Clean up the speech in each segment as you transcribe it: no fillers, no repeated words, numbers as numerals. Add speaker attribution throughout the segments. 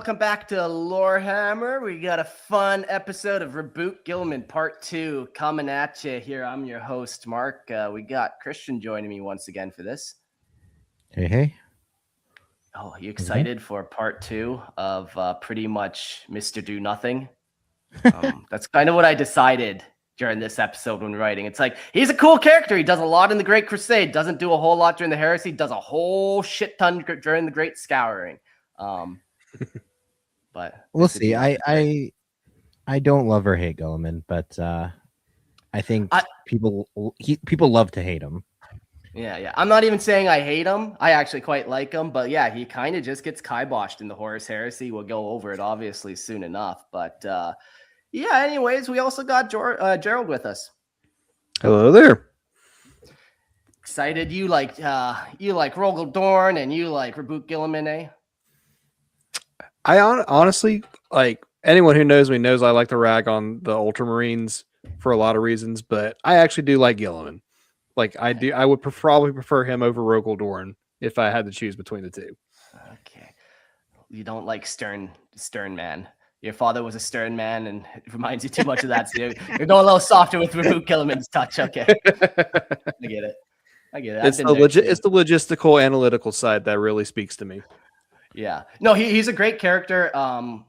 Speaker 1: welcome back to Lorehammer. We got a fun episode of Roboute Guilliman Part 2 coming at you here. I'm your host, Mark. We got Christian joining me once again for this.
Speaker 2: Hey.
Speaker 1: Oh, are you excited for Part 2 of pretty much Mr. Do Nothing? That's kind of what I decided during this episode when writing. It's like, he's a cool character. He does a lot in the Great Crusade, doesn't do a whole lot during the Heresy, does a whole shit ton during the Great Scouring. But
Speaker 2: we'll see. I don't love or hate Guilliman, but I think people love to hate him.
Speaker 1: Yeah. I'm not even saying I hate him. I actually quite like him, but yeah, he kind of just gets kiboshed in the Horus Heresy. We'll go over it obviously soon enough, but yeah. Anyways, we also got Gerald with us.
Speaker 3: Hello there.
Speaker 1: Excited? You like Rogel Dorn and you like Roboute Guilliman, eh?
Speaker 3: I honestly, like, anyone who knows me knows I like to rag on the Ultramarines for a lot of reasons, but I actually do like Guilliman. Like, I do. I would probably prefer him over Rogel Dorn if I had to choose between the two.
Speaker 1: Okay. You don't like stern man. Your father was a stern man, and it reminds you too much of that. So you're going a little softer with Roboute Guilliman's touch. Okay. I get it.
Speaker 3: It's the logistical, analytical side that really speaks to me.
Speaker 1: Yeah. No, he's a great character.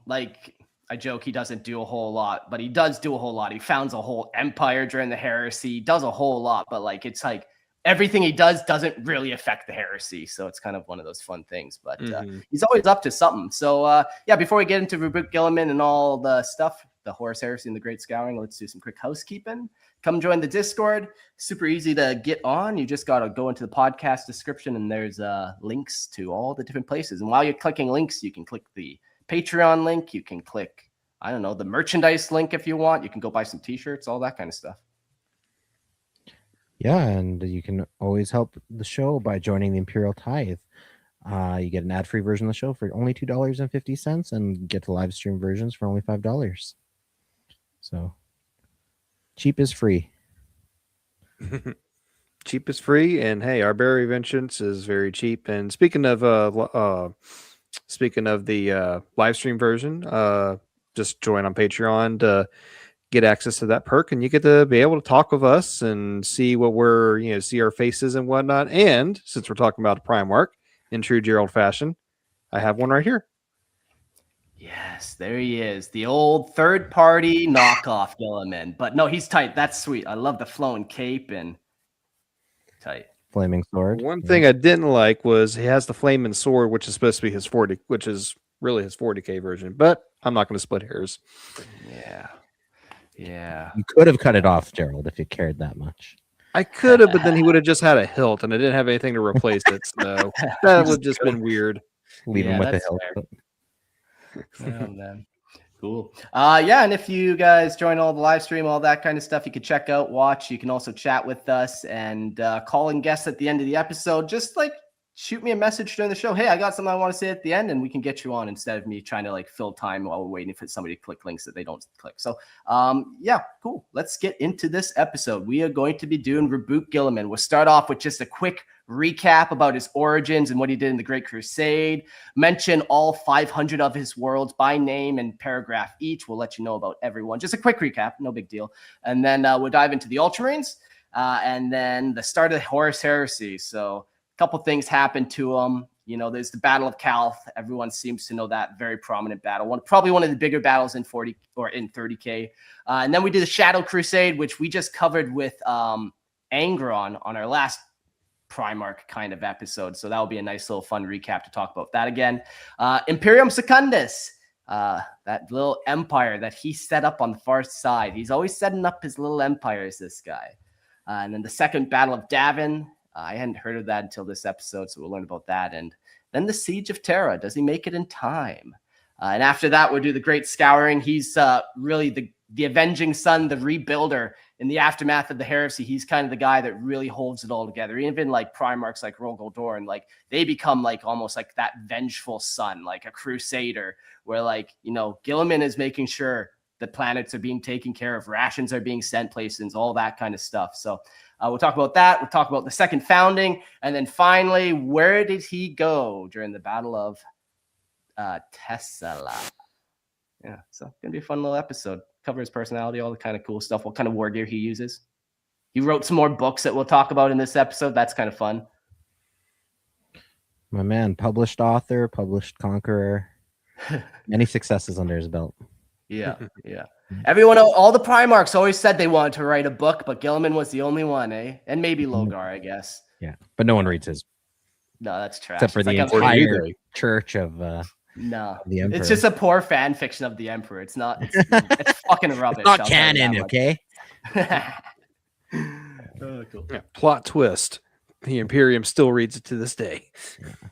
Speaker 1: Like, I joke he doesn't do a whole lot, but he does do a whole lot. He founds a whole empire during the Heresy. He does a whole lot, but like, it's like everything he does doesn't really affect the Heresy. So it's kind of one of those fun things, but he's always up to something. So yeah, before we get into Roboute Guilliman and all the stuff, the Horus Heresy and the Great Scouring, let's do some quick housekeeping. Come join the Discord. Super easy to get on. You just got to go into the podcast description and there's links to all the different places. And while you're clicking links, you can click the Patreon link. You can click, I don't know, the merchandise link if you want. You can go buy some t-shirts, all that kind of stuff.
Speaker 2: Yeah, and you can always help the show by joining the Imperial Tithe. You get an ad-free version of the show for only $2.50 and get the live stream versions for only $5. So cheap is free.
Speaker 3: Cheap is free, and hey, our Barrier of Entrance is very cheap. And speaking of the live stream version, just join on Patreon to get access to that perk, and you get to be able to talk with us and see what we're, see our faces and whatnot. And since we're talking about the Primarch in true Gerald fashion, I have one right here.
Speaker 1: Yes, there he is. The old third-party knockoff Guilliman. But no, he's tight. That's sweet. I love the flowing cape and tight.
Speaker 2: Flaming sword.
Speaker 3: One thing I didn't like was he has the flaming sword, which is supposed to be his 40, which is really his 40K version. But I'm not going to split hairs.
Speaker 1: Yeah.
Speaker 2: You could have cut it off, Gerald, if you cared that much.
Speaker 3: I could have, but then he would have just had a hilt, and I didn't have anything to replace it. So that would have just been weird.
Speaker 2: Leave him with the hilt.
Speaker 1: Oh, man. Cool. Yeah, and if you guys join all the live stream, all that kind of stuff, you can check out, watch. You can also chat with us and call in guests at the end of the episode. Just like shoot me a message during the show. Hey, I got something I want to say at the end, and we can get you on instead of me trying to like fill time while we're waiting for somebody to click links that they don't click. So yeah, cool. Let's get into this episode. We are going to be doing Roboute Guilliman. We'll start off with just a quick recap about his origins and what he did in the Great Crusade. Mention all 500 of his worlds by name and paragraph each. We'll let you know about everyone. Just a quick recap, no big deal. And then we'll dive into the Ultramarines and then the start of the Horus Heresy. So a couple things happened to him. There's the Battle of Calth. Everyone seems to know that very prominent battle. Probably one of the bigger battles in 40 or in 30K. And then we did the Shadow Crusade, which we just covered with Angron on our last Primarch kind of episode. So that will be a nice little fun recap to talk about that again. Imperium Secundus, that little empire that he set up on the far side. He's always setting up his little empires, this guy. And then the second Battle of Davin. I hadn't heard of that until this episode, so we'll learn about that. And then the Siege of Terra. Does he make it in time? And after that, we'll do the Great Scouring. He's really the avenging son, the rebuilder in the aftermath of the Heresy. He's kind of the guy that really holds it all together. Even like Primarchs like Rogel Dorn, like they become like almost like that vengeful son, like a crusader, where like, Guilliman is making sure the planets are being taken care of, rations are being sent places, all that kind of stuff. So we'll talk about that. We'll talk about the second founding. And then finally, where did he go during the Battle of Tesla. Yeah, so gonna be a fun little episode. Cover his personality, all the kind of cool stuff. What kind of war gear he uses. He wrote some more books that we'll talk about in this episode. That's kind of fun.
Speaker 2: My man, published author, published conqueror. Many successes under his belt.
Speaker 1: Yeah. Everyone, all the Primarchs always said they wanted to write a book, but Guilliman was the only one, eh? And maybe Logar, I guess.
Speaker 2: Yeah, but no one reads his.
Speaker 1: No, that's trash.
Speaker 2: Except for
Speaker 1: It's
Speaker 2: the
Speaker 1: like
Speaker 2: entire church of
Speaker 1: no,
Speaker 2: the Emperor.
Speaker 1: it's just a poor fan fiction of the Emperor. It's not. It's fucking rubbish.
Speaker 2: Not canon, okay?
Speaker 1: Oh, cool.
Speaker 3: Yeah, plot twist. The Imperium still reads it to this day.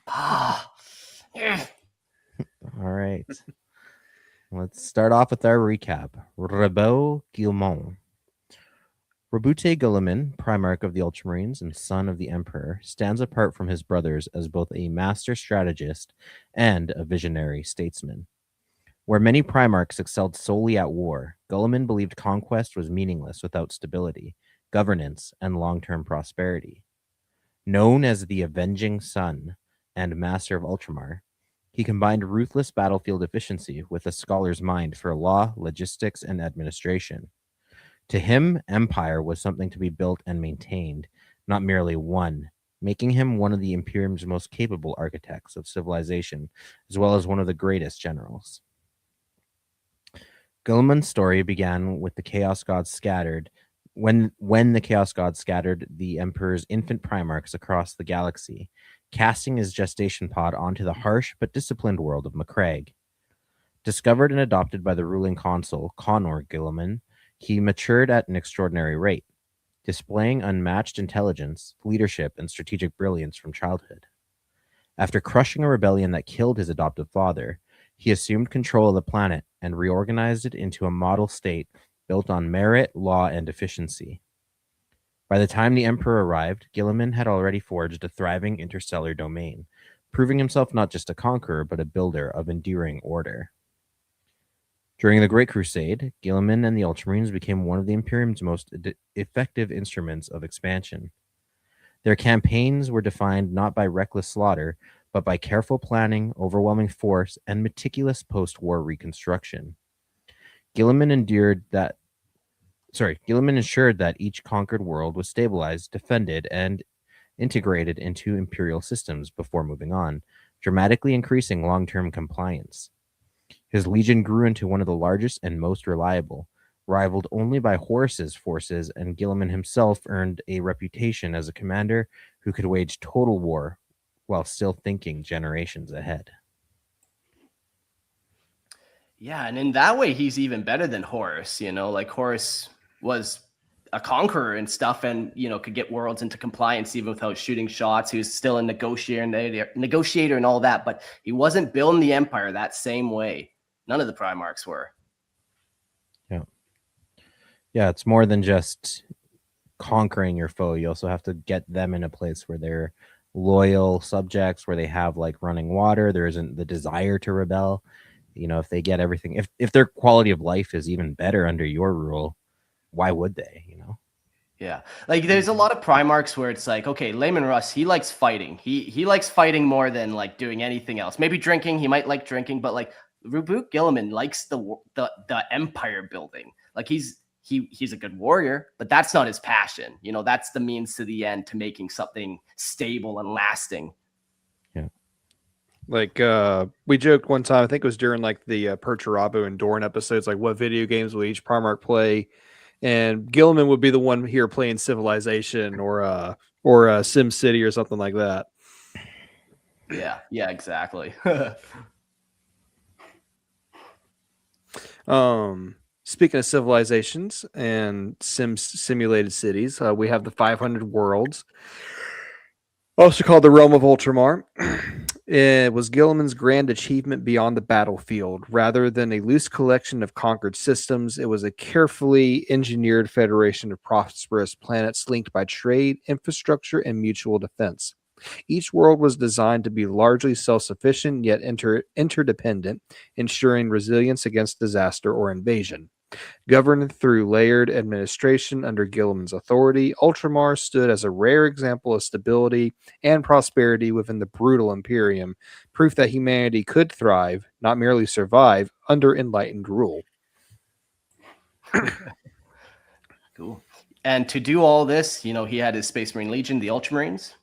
Speaker 1: Ah.
Speaker 2: All right. Let's start off with our recap. Roboute Guilliman. Roboute Guilliman, Primarch of the Ultramarines and son of the Emperor, stands apart from his brothers as both a master strategist and a visionary statesman. Where many Primarchs excelled solely at war, Guilliman believed conquest was meaningless without stability, governance, and long-term prosperity. Known as the Avenging Sun and Master of Ultramar, he combined ruthless battlefield efficiency with a scholar's mind for law, logistics, and administration. To him, empire was something to be built and maintained, not merely won, making him one of the Imperium's most capable architects of civilization, as well as one of the greatest generals. Guilliman's story began with the Chaos Gods scattered, when the Chaos Gods scattered the Emperor's infant Primarchs across the galaxy, casting his gestation pod onto the harsh but disciplined world of Macragge. Discovered and adopted by the ruling consul, Conor Guilliman, he matured at an extraordinary rate, displaying unmatched intelligence, leadership, and strategic brilliance from childhood. After crushing a rebellion that killed his adoptive father, he assumed control of the planet and reorganized it into a model state built on merit, law, and efficiency. By the time the Emperor arrived, Guilliman had already forged a thriving interstellar domain, proving himself not just a conqueror, but a builder of enduring order. During the Great Crusade, Guilliman and the Ultramarines became one of the Imperium's most effective instruments of expansion. Their campaigns were defined not by reckless slaughter, but by careful planning, overwhelming force, and meticulous post-war reconstruction. Guilliman ensured that each conquered world was stabilized, defended, and integrated into Imperial systems before moving on, dramatically increasing long-term compliance. His legion grew into one of the largest and most reliable, rivaled only by Horus's forces, and Guilliman himself earned a reputation as a commander who could wage total war while still thinking generations ahead.
Speaker 1: Yeah, and in that way, he's even better than Horus. Like Horus was a conqueror and stuff, and could get worlds into compliance even without shooting shots. He was still a negotiator and all that, but he wasn't building the empire that same way. None of the Primarchs were.
Speaker 2: Yeah, it's more than just conquering your foe. You also have to get them in a place where they're loyal subjects, where they have like running water. There isn't the desire to rebel. If they get everything, if their quality of life is even better under your rule, why would they?
Speaker 1: Yeah, like there's a lot of Primarchs where it's like, okay, Layman Russ, he likes fighting. He likes fighting more than like doing anything else. Maybe drinking, he might like drinking, but like Roboute Guilliman likes the empire building. Like he's a good warrior, but that's not his passion. That's the means to the end, to making something stable and lasting.
Speaker 2: Yeah.
Speaker 3: Like we joked one time, I think it was during like the Perturabo and Dorn episodes, like what video games will each Primarch play? And Guilliman would be the one here playing Civilization or Sim City or something like that.
Speaker 1: Yeah, exactly.
Speaker 3: Speaking of civilizations and simulated cities, we have the 500 worlds, also called the Realm of Ultramar. It was Guilliman's grand achievement beyond the battlefield. Rather than a loose collection of conquered systems, it was a carefully engineered federation of prosperous planets linked by trade, infrastructure, and mutual defense. Each world was designed to be largely self-sufficient, yet interdependent, ensuring resilience against disaster or invasion. Governed through layered administration under Guilliman's authority, Ultramar stood as a rare example of stability and prosperity within the brutal Imperium, proof that humanity could thrive, not merely survive, under enlightened rule.
Speaker 1: Cool. And to do all this, he had his Space Marine Legion, the Ultramarines,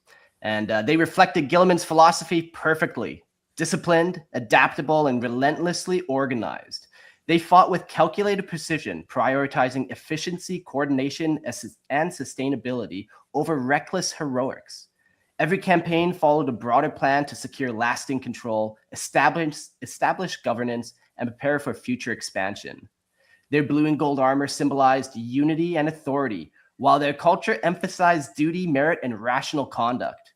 Speaker 1: and they reflected Guilliman's philosophy perfectly. Disciplined, adaptable, and relentlessly organized. They fought with calculated precision, prioritizing efficiency, coordination, and sustainability over reckless heroics. Every campaign followed a broader plan to secure lasting control, establish governance, and prepare for future expansion. Their blue and gold armor symbolized unity and authority, while their culture emphasized duty, merit, and rational conduct.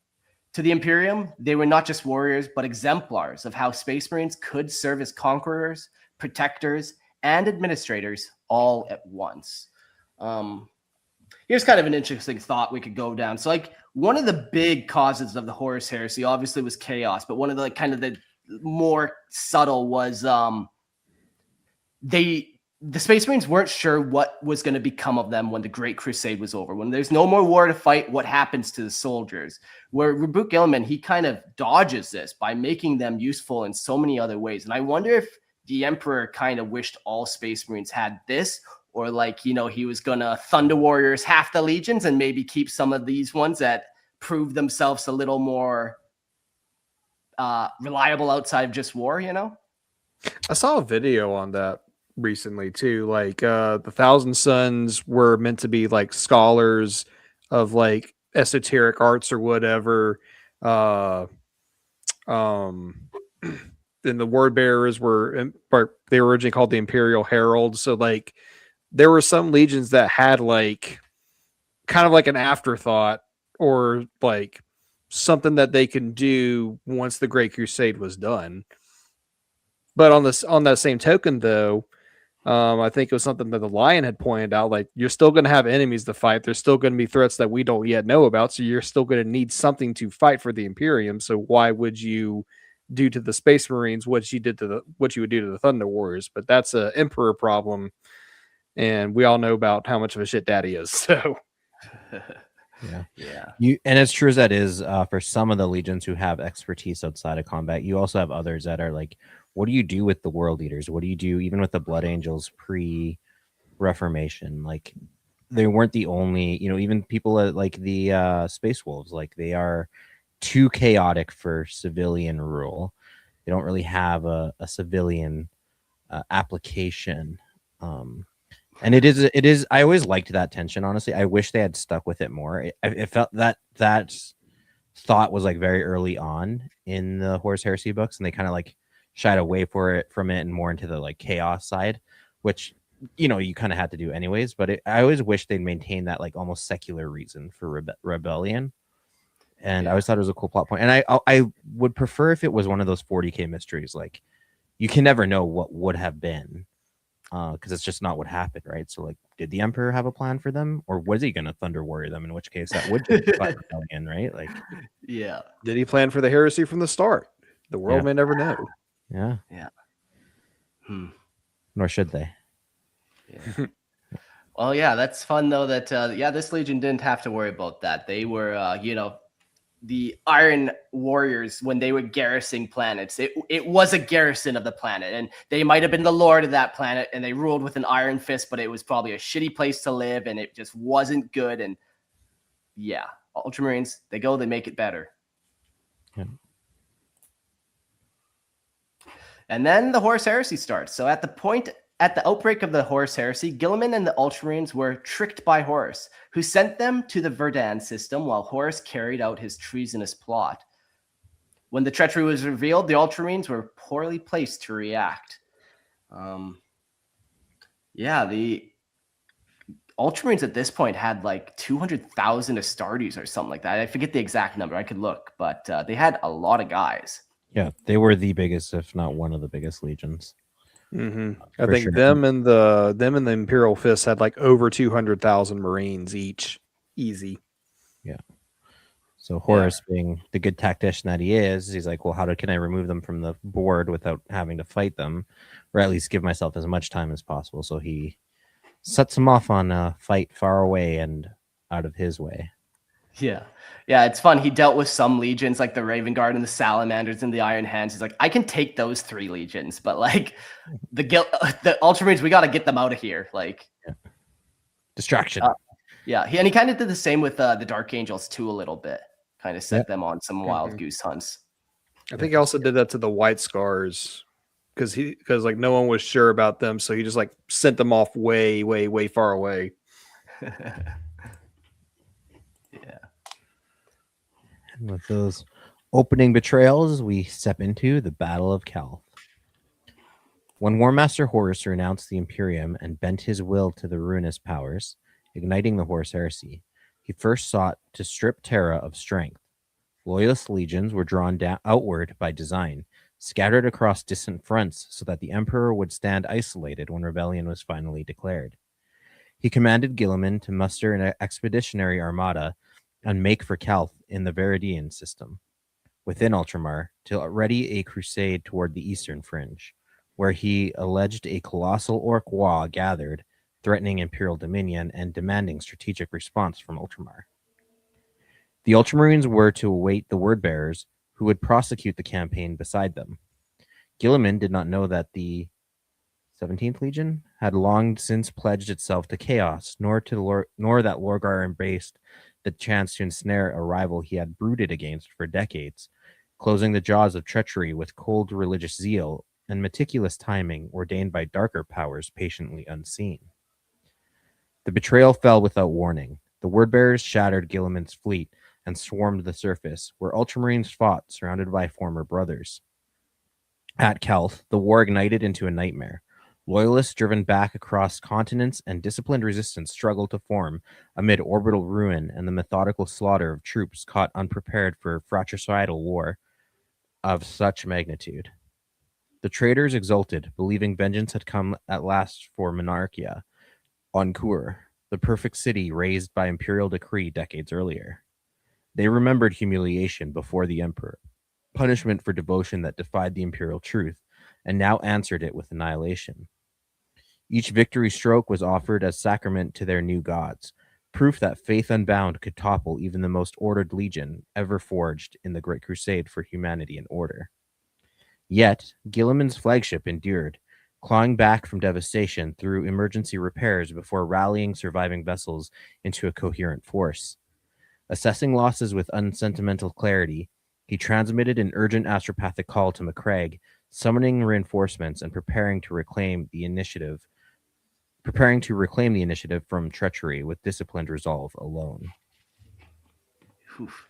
Speaker 1: To the Imperium, they were not just warriors, but exemplars of how Space Marines could serve as conquerors, protectors, and administrators all at once. Here's kind of an interesting thought we could go down. So, one of the big causes of the Horus Heresy obviously was chaos, but one of the kind of the more subtle was the Space Marines weren't sure what was going to become of them when the Great Crusade was over. When there's no more war to fight, what happens to the soldiers? Where Roboute Guilliman, he kind of dodges this by making them useful in so many other ways. And I wonder if the Emperor kind of wished all Space Marines had this, or he was going to Thunder Warriors half the legions and maybe keep some of these ones that prove themselves a little more reliable outside of just war,
Speaker 3: I saw a video on that recently too. The Thousand Sons were meant to be scholars of esoteric arts or whatever. Then the word bearers were they were originally called the Imperial Herald. So there were some legions that had kind of an afterthought or something that they can do once the Great Crusade was done. But on that same token, though, I think it was something that the Lion had pointed out. You're still going to have enemies to fight. There's still going to be threats that we don't yet know about. So you're still going to need something to fight for the Imperium. So why would you do to the Space Marines what you would do to the Thunder Warriors? But that's an Emperor problem, and we all know about how much of a shit daddy is. So
Speaker 2: yeah. And as true as that is, for some of the legions who have expertise outside of combat, you also have others that are what do you do with the World Eaters? What do you do even with the Blood Angels pre-Reformation? They weren't the only, even people like the Space Wolves, they are too chaotic for civilian rule. They don't really have a civilian application. And it is. I always liked that tension. Honestly, I wish they had stuck with it more. It felt that thought was very early on in the Horus Heresy books, and they kind of shied away from it and more into the chaos side, which you kind of had to do anyways. But I always wish they'd maintain that almost secular reason for rebellion. And I always thought it was a cool plot point. And I would prefer if it was one of those 40K mysteries. You can never know what would have been. Because it's just not what happened, right? So, did the Emperor have a plan for them, or was he going to Thunder Warrior them? In which case, that would be rebellion, right?
Speaker 1: Yeah.
Speaker 3: Did he plan for the heresy from the start? The world may never know.
Speaker 2: Yeah. Nor should they.
Speaker 1: Yeah. Well, yeah, that's fun though. That this legion didn't have to worry about that. They were, the Iron Warriors, when they were garrisoning planets, it was a garrison of the planet, and they might have been the lord of that planet, and they ruled with an iron fist, but it was probably a shitty place to live, and it just wasn't good. And yeah, Ultramarines, they make it better.
Speaker 2: Yeah.
Speaker 1: And then the Horus Heresy starts. So at the outbreak of the Horus Heresy, Guilliman and the Ultramarines were tricked by Horus, who sent them to the Verdun system while Horus carried out his treasonous plot. When the treachery was revealed, the Ultramarines were poorly placed to react. The Ultramarines at this point had 200,000 Astartes or something like that. I forget the exact number. I could look, but they had a lot of guys.
Speaker 2: Yeah, they were the biggest, if not one of the biggest legions.
Speaker 3: Mm-hmm. I think them and the Imperial Fist had over 200,000 Marines each, easy.
Speaker 2: Yeah. So Horus, being the good tactician that he is, he's like, well, can I remove them from the board without having to fight them, or at least give myself as much time as possible? So he sets them off on a fight far away and out of his way.
Speaker 1: Yeah. Yeah, it's fun. He dealt with some legions like the Raven Guard and the Salamanders and the Iron Hands. He's like, I can take those 3 legions, but like the Ultramarines, we got to get them out of here. Like
Speaker 2: distraction.
Speaker 1: Yeah, he kind of did the same with the Dark Angels too a little bit. Kind of set them on some wild goose hunts.
Speaker 3: I think he also did that to the White Scars because like no one was sure about them, so he just like sent them off way, way, way far away.
Speaker 1: Yeah.
Speaker 2: And with those opening betrayals, we step into the Battle of Calth. When War Master Horus renounced the Imperium and bent his will to the ruinous powers, igniting the Horus Heresy, he first sought to strip Terra of strength. Loyalist legions were drawn outward by design, scattered across distant fronts so that the Emperor would stand isolated when rebellion was finally declared. He commanded Guilliman to muster an expeditionary armada and make for Calth in the Viridian system, within Ultramar, to ready a crusade toward the eastern fringe, where he alleged a colossal orc Wa gathered, threatening Imperial dominion and demanding strategic response from Ultramar. The Ultramarines were to await the word bearers who would prosecute the campaign beside them. Guilliman did not know that the 17th Legion had long since pledged itself to chaos, nor that Lorgar embraced the chance to ensnare a rival he had brooded against for decades, closing the jaws of treachery with cold religious zeal and meticulous timing ordained by darker powers patiently unseen. The betrayal fell without warning. The wordbearers shattered Guilliman's fleet and swarmed the surface, where Ultramarines fought, surrounded by former brothers. At Calth, the war ignited into a nightmare. Loyalists driven back across continents and disciplined resistance struggled to form amid orbital ruin and the methodical slaughter of troops caught unprepared for fratricidal war of such magnitude. The traitors exulted, believing vengeance had come at last for Monarchia on Kur, the perfect city raised by imperial decree decades earlier. They remembered humiliation before the Emperor, punishment for devotion that defied the imperial truth, and now answered it with annihilation. Each victory stroke was offered as sacrament to their new gods, proof that faith unbound could topple even the most ordered legion ever forged in the Great Crusade for humanity and order. Yet, Guilliman's flagship endured, clawing back from devastation through emergency repairs before rallying surviving vessels into a coherent force. Assessing losses with unsentimental clarity, he transmitted an urgent astropathic call to McCraig, summoning reinforcements and preparing to reclaim the initiative from treachery with disciplined resolve alone.
Speaker 1: Oof.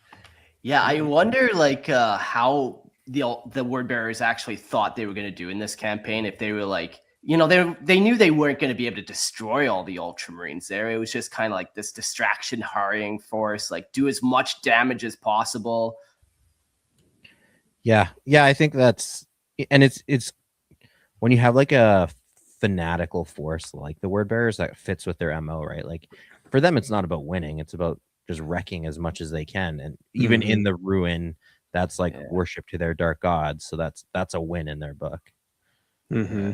Speaker 1: Yeah, I wonder like how the word bearers actually thought they were going to do in this campaign. If they were like, they knew they weren't going to be able to destroy all the Ultramarines there. It was just kind of like this distraction hurrying force, like do as much damage as possible.
Speaker 2: Yeah, I think that's, and it's when you have like a fanatical force like the word bearers that fits with their MO, right? Like for them, it's not about winning; it's about just wrecking as much as they can, and even in the ruin, that's like worship to their dark gods. So that's a win in their book.
Speaker 3: Mm-hmm.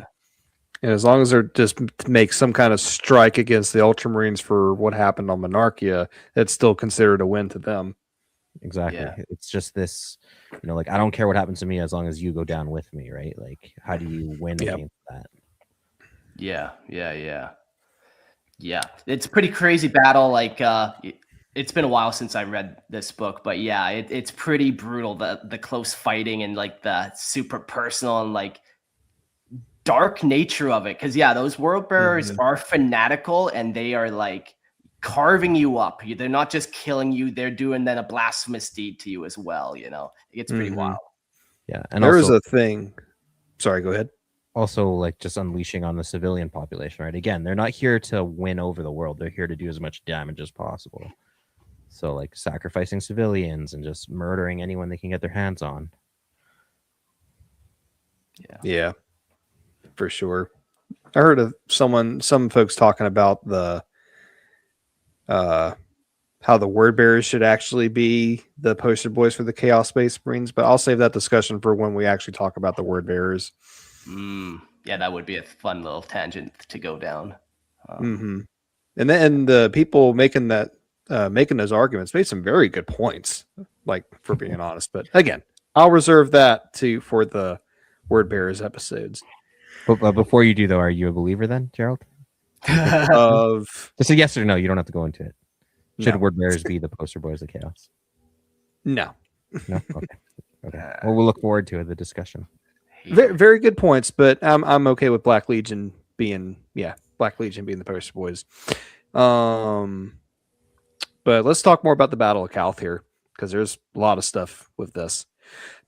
Speaker 3: And as long as they're just make some kind of strike against the Ultramarines for what happened on Monarchia, it's still considered a win to them.
Speaker 2: Exactly. Yeah. It's just this, like, I don't care what happens to me as long as you go down with me, right? Like, how do you win against that?
Speaker 1: Yeah. It's a pretty crazy battle. Like, it's been a while since I read this book, but yeah, it's pretty brutal. The close fighting and like the super personal and like dark nature of it. Cause those world bearers are fanatical and they are like carving you up. They're not just killing you, they're doing then a blasphemous deed to you as well. It gets pretty wild.
Speaker 2: Yeah. And
Speaker 3: there is a thing. Sorry, go ahead.
Speaker 2: Also, like just unleashing on the civilian population, right? Again, they're not here to win over the world. They're here to do as much damage as possible. So like sacrificing civilians and just murdering anyone they can get their hands on.
Speaker 3: Yeah, for sure. I heard of some folks talking about the how the word bearers should actually be the poster boys for the Chaos Space Marines, but I'll save that discussion for when we actually talk about the word bearers.
Speaker 1: Yeah, that would be a fun little tangent to go down.
Speaker 3: And then the people making those arguments made some very good points, like, for being honest. But again, I'll reserve that for the word bearers episodes.
Speaker 2: But before you do, though, are you a believer then, Gerald? Just a yes or no. You don't have to go into it. Should word bearers be the poster boys of chaos?
Speaker 3: No.
Speaker 2: No. Okay. Well, we'll look forward to the discussion.
Speaker 3: Very, very good points, but I'm okay with Black Legion being the poster boys. But let's talk more about the Battle of Calth here, because there's a lot of stuff with this.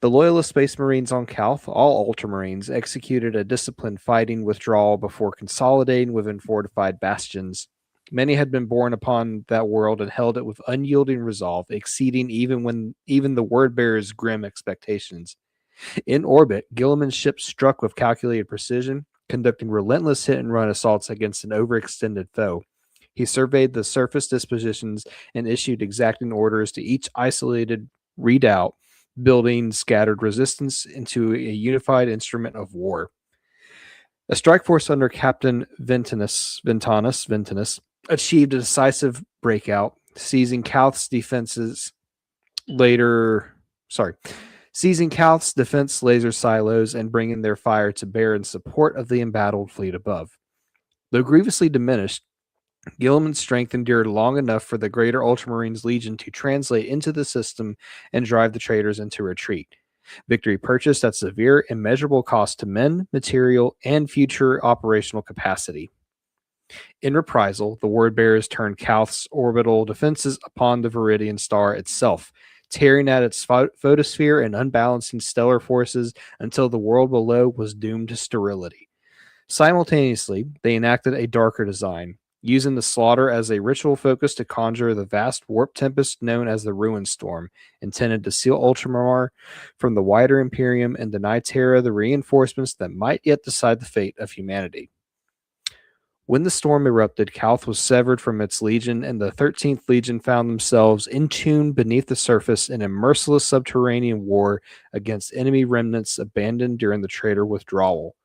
Speaker 3: The Loyalist Space Marines on Calth, all Ultramarines, executed a disciplined fighting withdrawal before consolidating within fortified bastions. Many had been born upon that world and held it with unyielding resolve, exceeding even the word bearers' grim expectations. In orbit, Guilliman's ship struck with calculated precision, conducting relentless hit-and-run assaults against an overextended foe. He surveyed the surface dispositions and issued exacting orders to each isolated redoubt, building scattered resistance into a unified instrument of war. A strike force under Captain Ventinus achieved a decisive breakout, seizing Calth's defense laser silos and bringing their fire to bear in support of the embattled fleet above. Though grievously diminished, Guilliman's strength endured long enough for the Greater Ultramarines Legion to translate into the system and drive the traitors into retreat. Victory purchased at severe, immeasurable cost to men, material, and future operational capacity. In reprisal, the word bearers turned Calth's orbital defenses upon the Viridian star itself, tearing at its photosphere and unbalancing stellar forces until the world below was doomed to sterility. Simultaneously, they enacted a darker design, using the slaughter as a ritual focus to conjure the vast warp tempest known as the Ruinstorm, intended to seal Ultramar from the wider Imperium and deny Terra the reinforcements that might yet decide the fate of humanity. When the storm erupted, Calth was severed from its legion, and the 13th Legion found themselves entombed beneath the surface in a merciless subterranean war against enemy remnants abandoned during the traitor withdrawal.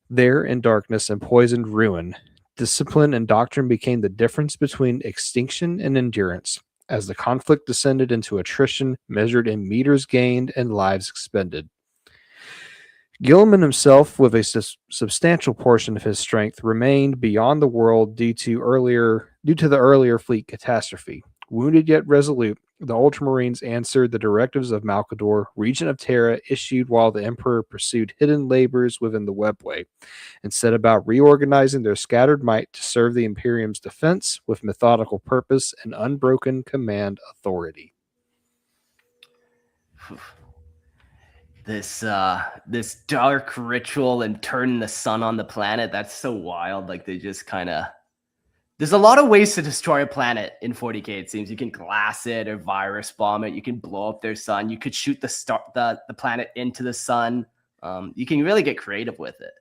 Speaker 3: There, in darkness and poisoned ruin, discipline and doctrine became the difference between extinction and endurance, as the conflict descended into attrition measured in meters gained and lives expended. Guilliman himself, with a substantial portion of his strength, remained beyond the world due to the earlier fleet catastrophe. Wounded yet resolute, the Ultramarines answered the directives of Malkador, regent of Terra, issued while the Emperor pursued hidden labors within the webway, and set about reorganizing their scattered might to serve the Imperium's defense with methodical purpose and unbroken command authority.
Speaker 1: This dark ritual and turning the sun on the planet, that's so wild. Like, they just kind of... There's a lot of ways to destroy a planet in 40k, it seems. You can glass it or virus bomb it. You can blow up their sun. You could shoot the planet into the sun. You can really get creative with it.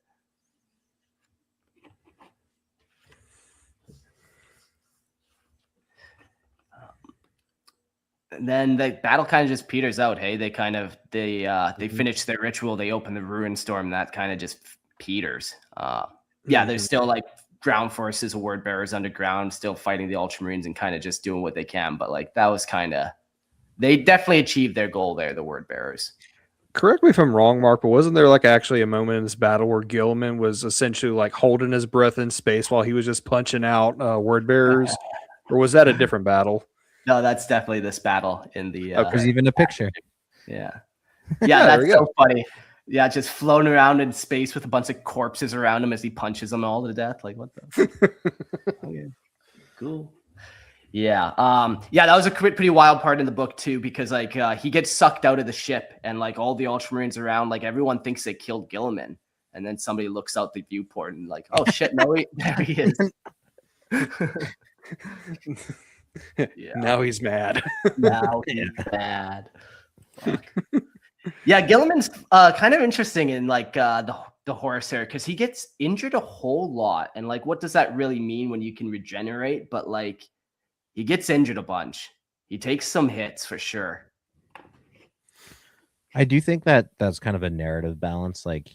Speaker 1: And then the battle kind of just peters out. Hey, they finish their ritual. They open the Ruinstorm. That kind of just peters. There's still like ground forces of word bearers underground, still fighting the Ultramarines and kind of just doing what they can. But like, that was they definitely achieved their goal there, the word bearers.
Speaker 3: Correct me if I'm wrong, Mark, but wasn't there like actually a moment in this battle where Guilliman was essentially like holding his breath in space while he was just punching out word bearers? Or was that a different battle?
Speaker 1: No, that's definitely this battle in the...
Speaker 2: There's even a picture.
Speaker 1: Yeah. Yeah, that's so funny. Yeah, just floating around in space with a bunch of corpses around him as he punches them all to death. Like, what the... Okay. Cool. Yeah. That was a pretty wild part in the book too, because like he gets sucked out of the ship and like all the Ultramarines around, like everyone thinks they killed Guilliman. And then somebody looks out the viewport and like, oh shit, no, there he is.
Speaker 3: Yeah. Now he's mad.
Speaker 1: Now he's mad. Fuck. Yeah, Guilliman's kind of interesting in like the Horus Heresy, because he gets injured a whole lot. And like, what does that really mean when you can regenerate? But like, he gets injured a bunch. He takes some hits for sure.
Speaker 2: I do think that that's kind of a narrative balance. Like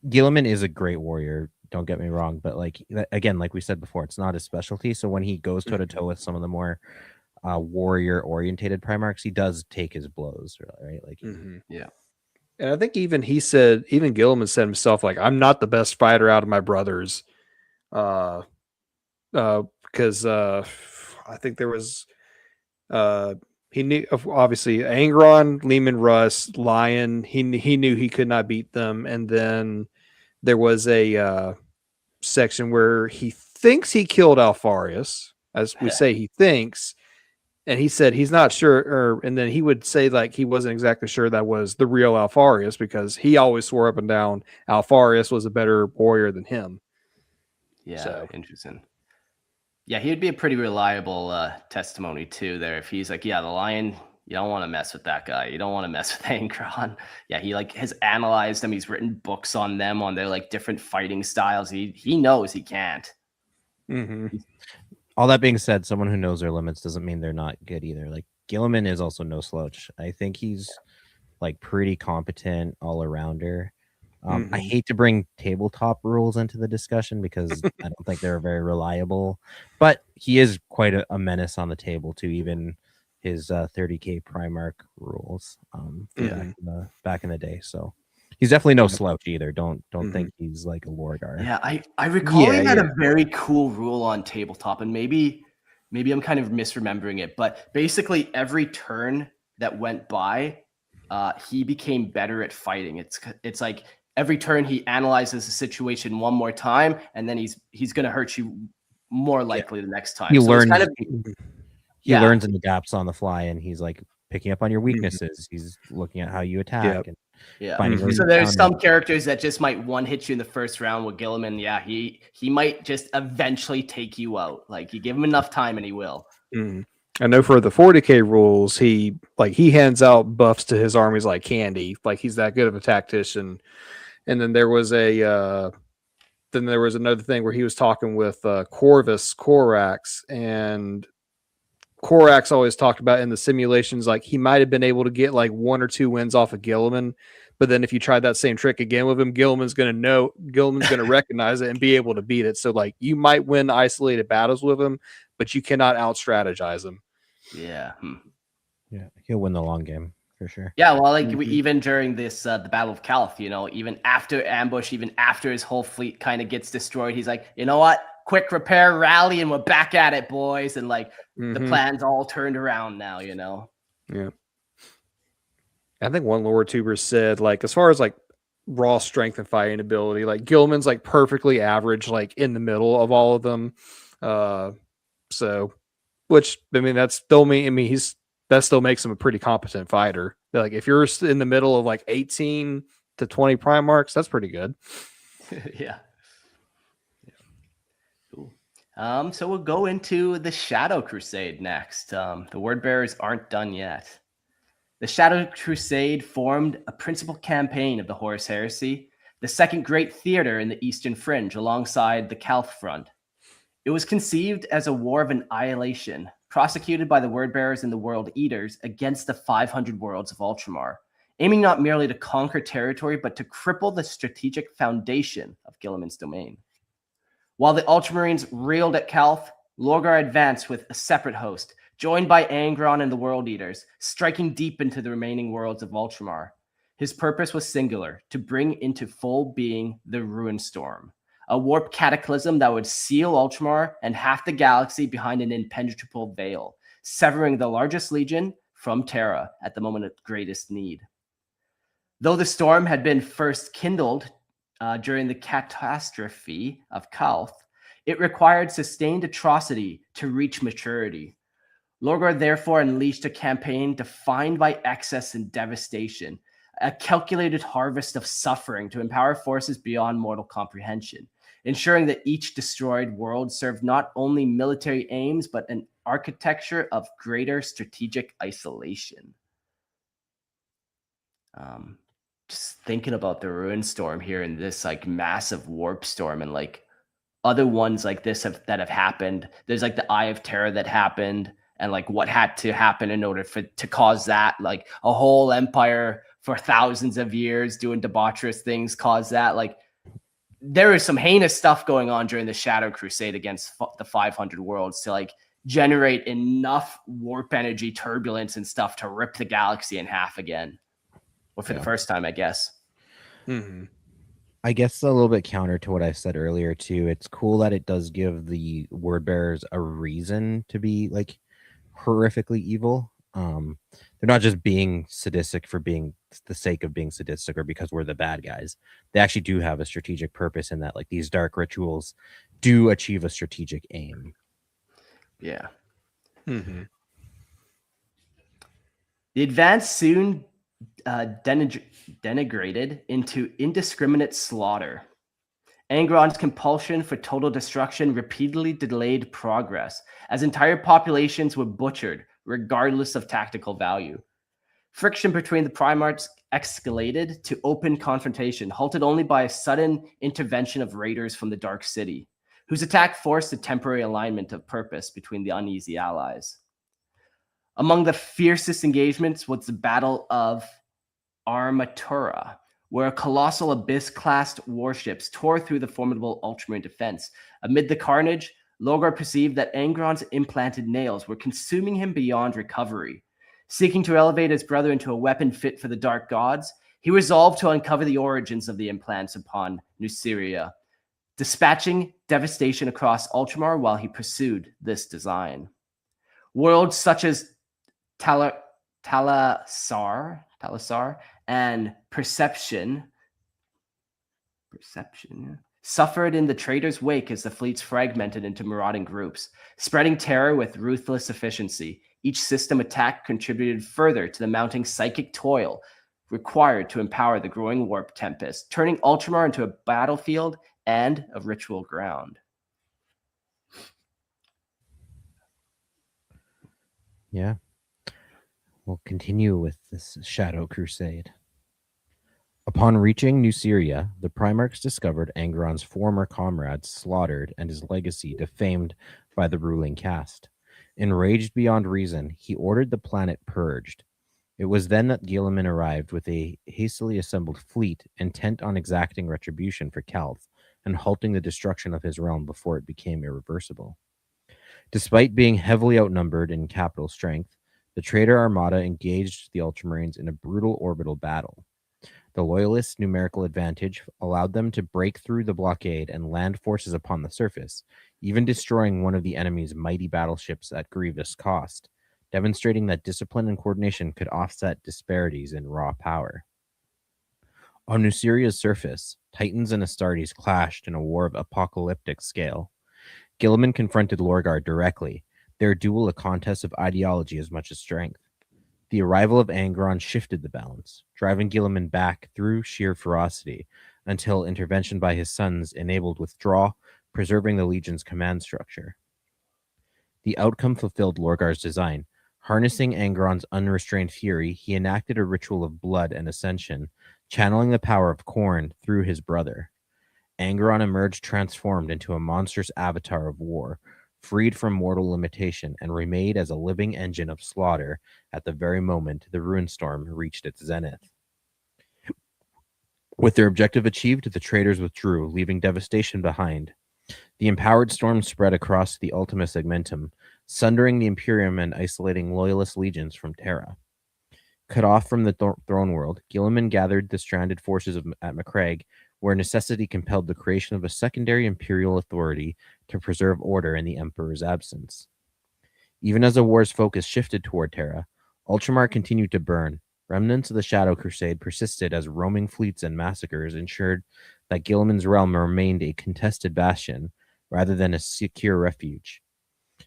Speaker 2: Guilliman is a great warrior. Don't get me wrong, but like again, like we said before, it's not his specialty. So when he goes toe to toe with some of the more warrior orientated primarchs, he does take his blows, right? Like,
Speaker 1: Yeah.
Speaker 3: And I think even Guilliman said himself, like, I'm not the best fighter out of my brothers. Because I think there was he knew obviously Angron, Lehman Russ, Lion. He knew he could not beat them, and then there was a section where he thinks he killed Alfarius, as we say he thinks, and he said he's not sure, and then he would say like he wasn't exactly sure that was the real Alfarius because he always swore up and down Alfarius was a better warrior than him.
Speaker 1: Yeah,
Speaker 3: So.
Speaker 1: Interesting. Yeah, he'd be a pretty reliable testimony too there. If he's like, yeah, the Lion, you don't want to mess with that guy. You don't want to mess with Angron. Yeah, he like has analyzed them. He's written books on them, on their like different fighting styles. He knows he can't.
Speaker 2: All that being said, someone who knows their limits doesn't mean they're not good either. Like Guilliman is also no slouch. I think he's like pretty competent all arounder. I hate to bring tabletop rules into the discussion because I don't think they're very reliable, but he is quite a menace on the table too. Even his 30k Primarch rules back in the day. So he's definitely no slouch either. Don't think he's like a Lorgar.
Speaker 1: Yeah, I recall he had a very cool rule on tabletop, and maybe I'm kind of misremembering it, but basically every turn that went by, he became better at fighting. It's like every turn he analyzes the situation one more time, and then he's going to hurt you more likely the next time.
Speaker 2: He learns. He learns and adapts on the fly, and he's like picking up on your weaknesses. He's looking at how you attack. And finding
Speaker 1: So there's some characters that just might one hit you in the first round with Guilliman. Yeah, he might just eventually take you out. Like you give him enough time, and he will.
Speaker 3: I know for the 40k rules, he hands out buffs to his armies like candy. Like he's that good of a tactician. And then there was another thing where he was talking with Corvus Corax, and Corax always talked about in the simulations, like he might have been able to get like 1 or 2 wins off of Guilliman, but then if you tried that same trick again with him, Guilliman's going to recognize it and be able to beat it. So like you might win isolated battles with him, but you cannot out strategize him.
Speaker 1: Yeah.
Speaker 2: Yeah, he'll win the long game. For sure.
Speaker 1: Yeah, well, like even during this the Battle of Calth, even after ambush, even after his whole fleet kind of gets destroyed, he's like, you know what? Quick repair, rally, and we're back at it, boys. And like the plan's all turned around now,
Speaker 3: Yeah. I think one lore tuber said, like, as far as like raw strength and fighting ability, like Guilliman's like perfectly average, like in the middle of all of them. So, which I mean, that still makes him a pretty competent fighter. Like if you're in the middle of like 18 to 20 Primarchs, that's pretty good.
Speaker 1: Yeah. Cool. So we'll go into the Shadow Crusade next. The Word Bearers aren't done yet. The Shadow Crusade formed a principal campaign of the Horus Heresy, the second great theater in the Eastern Fringe alongside the Calth Front. It was conceived as a war of annihilation, prosecuted by the Word Bearers and the World Eaters against the 500 worlds of Ultramar, aiming not merely to conquer territory, but to cripple the strategic foundation of Guilliman's domain. While the Ultramarines reeled at Calth, Lorgar advanced with a separate host, joined by Angron and the World Eaters, striking deep into the remaining worlds of Ultramar. His purpose was singular, to bring into full being the Ruinstorm, a warp cataclysm that would seal Ultramar and half the galaxy behind an impenetrable veil, severing the largest legion from Terra at the moment of greatest need. Though the storm had been first kindled during the catastrophe of Calth, it required sustained atrocity to reach maturity. Lorgar therefore unleashed a campaign defined by excess and devastation, a calculated harvest of suffering to empower forces beyond mortal comprehension, ensuring that each destroyed world served not only military aims, but an architecture of greater strategic isolation. Just thinking about the Ruinstorm here in this like massive warp storm and like other ones like this that have happened. There's like the Eye of Terror that happened, and like what had to happen in order to cause that, like a whole empire for thousands of years doing debaucherous things caused that. Like there is some heinous stuff going on during the Shadow Crusade against the 500 worlds to like generate enough warp energy, turbulence, and stuff to rip the galaxy in half again, or for the first time, I guess.
Speaker 3: Mm-hmm.
Speaker 2: I guess a little bit counter to what I said earlier too. It's cool that it does give the word bearers a reason to be like horrifically evil. They're not just being sadistic for being the sake of being sadistic or because we're the bad guys. They actually do have a strategic purpose in that, like these dark rituals do achieve a strategic aim.
Speaker 1: Yeah.
Speaker 3: Mm-hmm.
Speaker 1: The advance soon denigrated into indiscriminate slaughter. Angron's compulsion for total destruction repeatedly delayed progress, as entire populations were butchered, regardless of tactical value. Friction between the primarchs escalated to open confrontation, halted only by a sudden intervention of raiders from the Dark City, whose attack forced a temporary alignment of purpose between the uneasy allies. Among the fiercest engagements was the Battle of Armatura, where colossal Abyss-class warships tore through the formidable Ultramar defense. Amid the carnage, Lorgar perceived that Angron's implanted nails were consuming him beyond recovery. Seeking to elevate his brother into a weapon fit for the Dark Gods, he resolved to uncover the origins of the implants upon Nuceria, dispatching devastation across Ultramar while he pursued this design. Worlds such as Talasar and Perception suffered in the traitor's wake as the fleets fragmented into marauding groups, spreading terror with ruthless efficiency. Each system attack contributed further to the mounting psychic toil required to empower the growing warp tempest, turning Ultramar into a battlefield and a ritual ground.
Speaker 2: Yeah. We'll continue with this Shadow Crusade. Upon reaching Nuceria, the Primarchs discovered Angron's former comrades slaughtered and his legacy defamed by the ruling caste. Enraged beyond reason, he ordered the planet purged. It was then that Guilliman arrived with a hastily assembled fleet intent on exacting retribution for Calth and halting the destruction of his realm before it became irreversible. Despite being heavily outnumbered in capital strength, the traitor armada engaged the Ultramarines in a brutal orbital battle. The Loyalists' numerical advantage allowed them to break through the blockade and land forces upon the surface, even destroying one of the enemy's mighty battleships at grievous cost, demonstrating that discipline and coordination could offset disparities in raw power. On Nuceria's surface, Titans and Astartes clashed in a war of apocalyptic scale. Guilliman confronted Lorgar directly, their duel a contest of ideology as much as strength. The arrival of Angron shifted the balance, driving Guilliman back through sheer ferocity until intervention by his sons enabled withdrawal, preserving the Legion's command structure. The outcome fulfilled Lorgar's design. Harnessing Angron's unrestrained fury, he enacted a ritual of blood and ascension, channeling the power of Khorne through his brother. Angron emerged transformed into a monstrous avatar of war, freed from mortal limitation and remade as a living engine of slaughter at the very moment the Ruinstorm reached its zenith. With their objective achieved, the traitors withdrew, leaving devastation behind. The empowered storm spread across the Ultima Segmentum, sundering the Imperium and isolating loyalist legions from Terra. Cut off from the Throneworld, Guilliman gathered the stranded forces at Macragge, where necessity compelled the creation of a secondary imperial authority to preserve order in the Emperor's absence. Even as the war's focus shifted toward Terra, Ultramar continued to burn. Remnants of the Shadow Crusade persisted as roaming fleets and massacres ensured that Guilliman's realm remained a contested bastion rather than a secure refuge,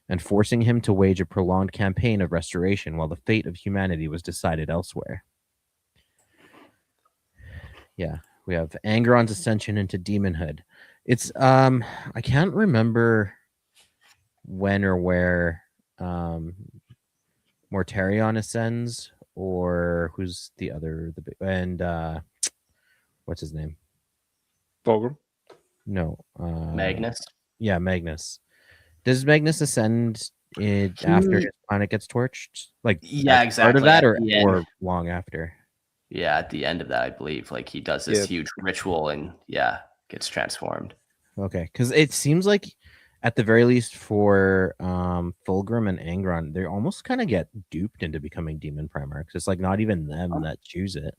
Speaker 2: and forcing him to wage a prolonged campaign of restoration while the fate of humanity was decided elsewhere. Yeah, we have Angron's ascension into demonhood. It's I can't remember when or where Mortarion ascends, or who's the other what's his name?
Speaker 3: Fulgrim?
Speaker 2: No,
Speaker 1: Magnus.
Speaker 2: Yeah, Magnus. Does Magnus ascend it after his planet gets torched? Like,
Speaker 1: Yeah,
Speaker 2: as part of
Speaker 1: exactly.
Speaker 2: that,
Speaker 1: At the end.
Speaker 2: or long after?
Speaker 1: Yeah, at the end of that, I believe, like he does this
Speaker 3: Yeah.
Speaker 1: huge ritual and gets transformed.
Speaker 2: Okay, because it seems like, at the very least, for Fulgrim and Angron, they almost kind of get duped into becoming demon primarchs. It's like not even them that choose it.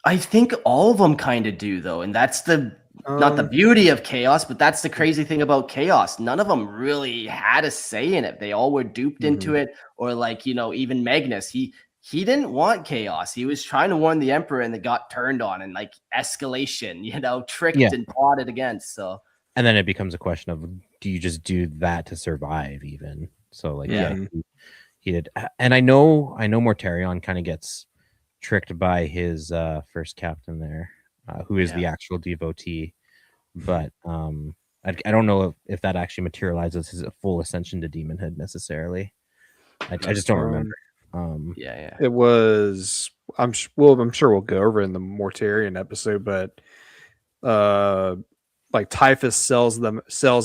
Speaker 1: I think all of them kind of do though, and that's not the beauty of chaos, but that's the crazy thing about chaos. None of them really had a say in it. They all were duped into it, or like even Magnus, he didn't want chaos. He was trying to warn the Emperor, and they got turned on and like escalation, tricked and plotted against. So,
Speaker 2: and then it becomes a question of, do you just do that to survive? Even so, like he did, and I know Mortarion kind of gets tricked by his first captain there, who is the actual devotee, but I don't know if that actually materializes his full ascension to demonhood necessarily. I just don't remember.
Speaker 3: It was. I'm sure we'll go over in the Mortarion episode, but like Typhus sells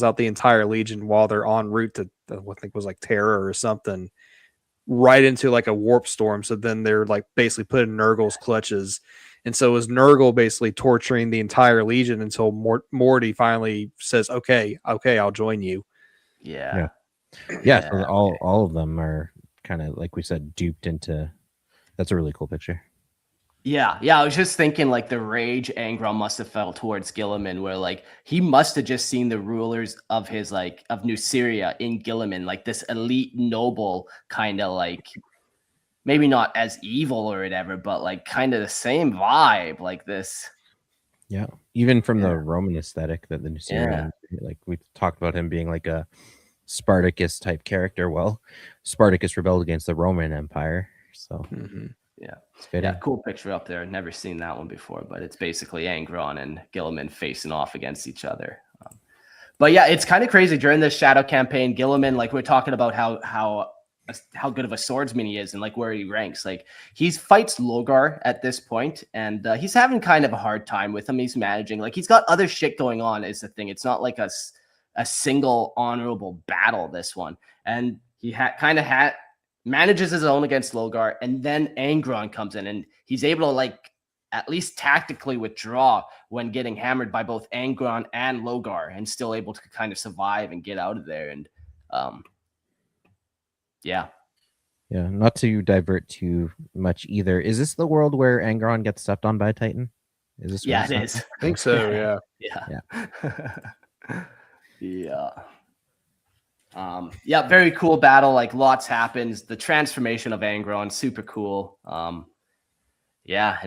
Speaker 3: out the entire legion while they're en route to what I think was like Terra or something, right into like a warp storm. So then they're like basically put in Nurgle's clutches. And so it was Nurgle basically torturing the entire legion until Morty finally says, okay, I'll join you.
Speaker 2: Yeah. So all of them are kind of, like we said, duped into. That's a really cool picture.
Speaker 1: Yeah. I was just thinking like the rage Angron must have felt towards Guilliman, where like he must have just seen the rulers of his of New Syria in Guilliman, like this elite noble kind of like, maybe not as evil or whatever, but like kind of the same vibe, like this.
Speaker 2: Yeah, even from the Roman aesthetic that the New Syrian, like we talked about him being like a Spartacus type character. Well, Spartacus rebelled against the Roman Empire, so
Speaker 1: cool picture up there. Never seen that one before, but it's basically Angron and Guilliman facing off against each other. But yeah, it's kind of crazy during this shadow campaign. Guilliman, like we're talking about how good of a swordsman he is and like where he ranks. Like he fights Logar at this point, and he's having kind of a hard time with him. He's managing, like he's got other shit going on is the thing. It's not like a single honorable battle, this one. And he manages his own against Logar, and then Angron comes in and he's able to like at least tactically withdraw when getting hammered by both Angron and Logar, and still able to kind of survive and get out of there. And
Speaker 2: not to divert too much either. Is this the world where Angron gets stepped on by a Titan? Is this?
Speaker 1: Yeah, it is.
Speaker 3: I think so.
Speaker 1: Very cool battle. Like lots happens. The transformation of Angron, super cool. And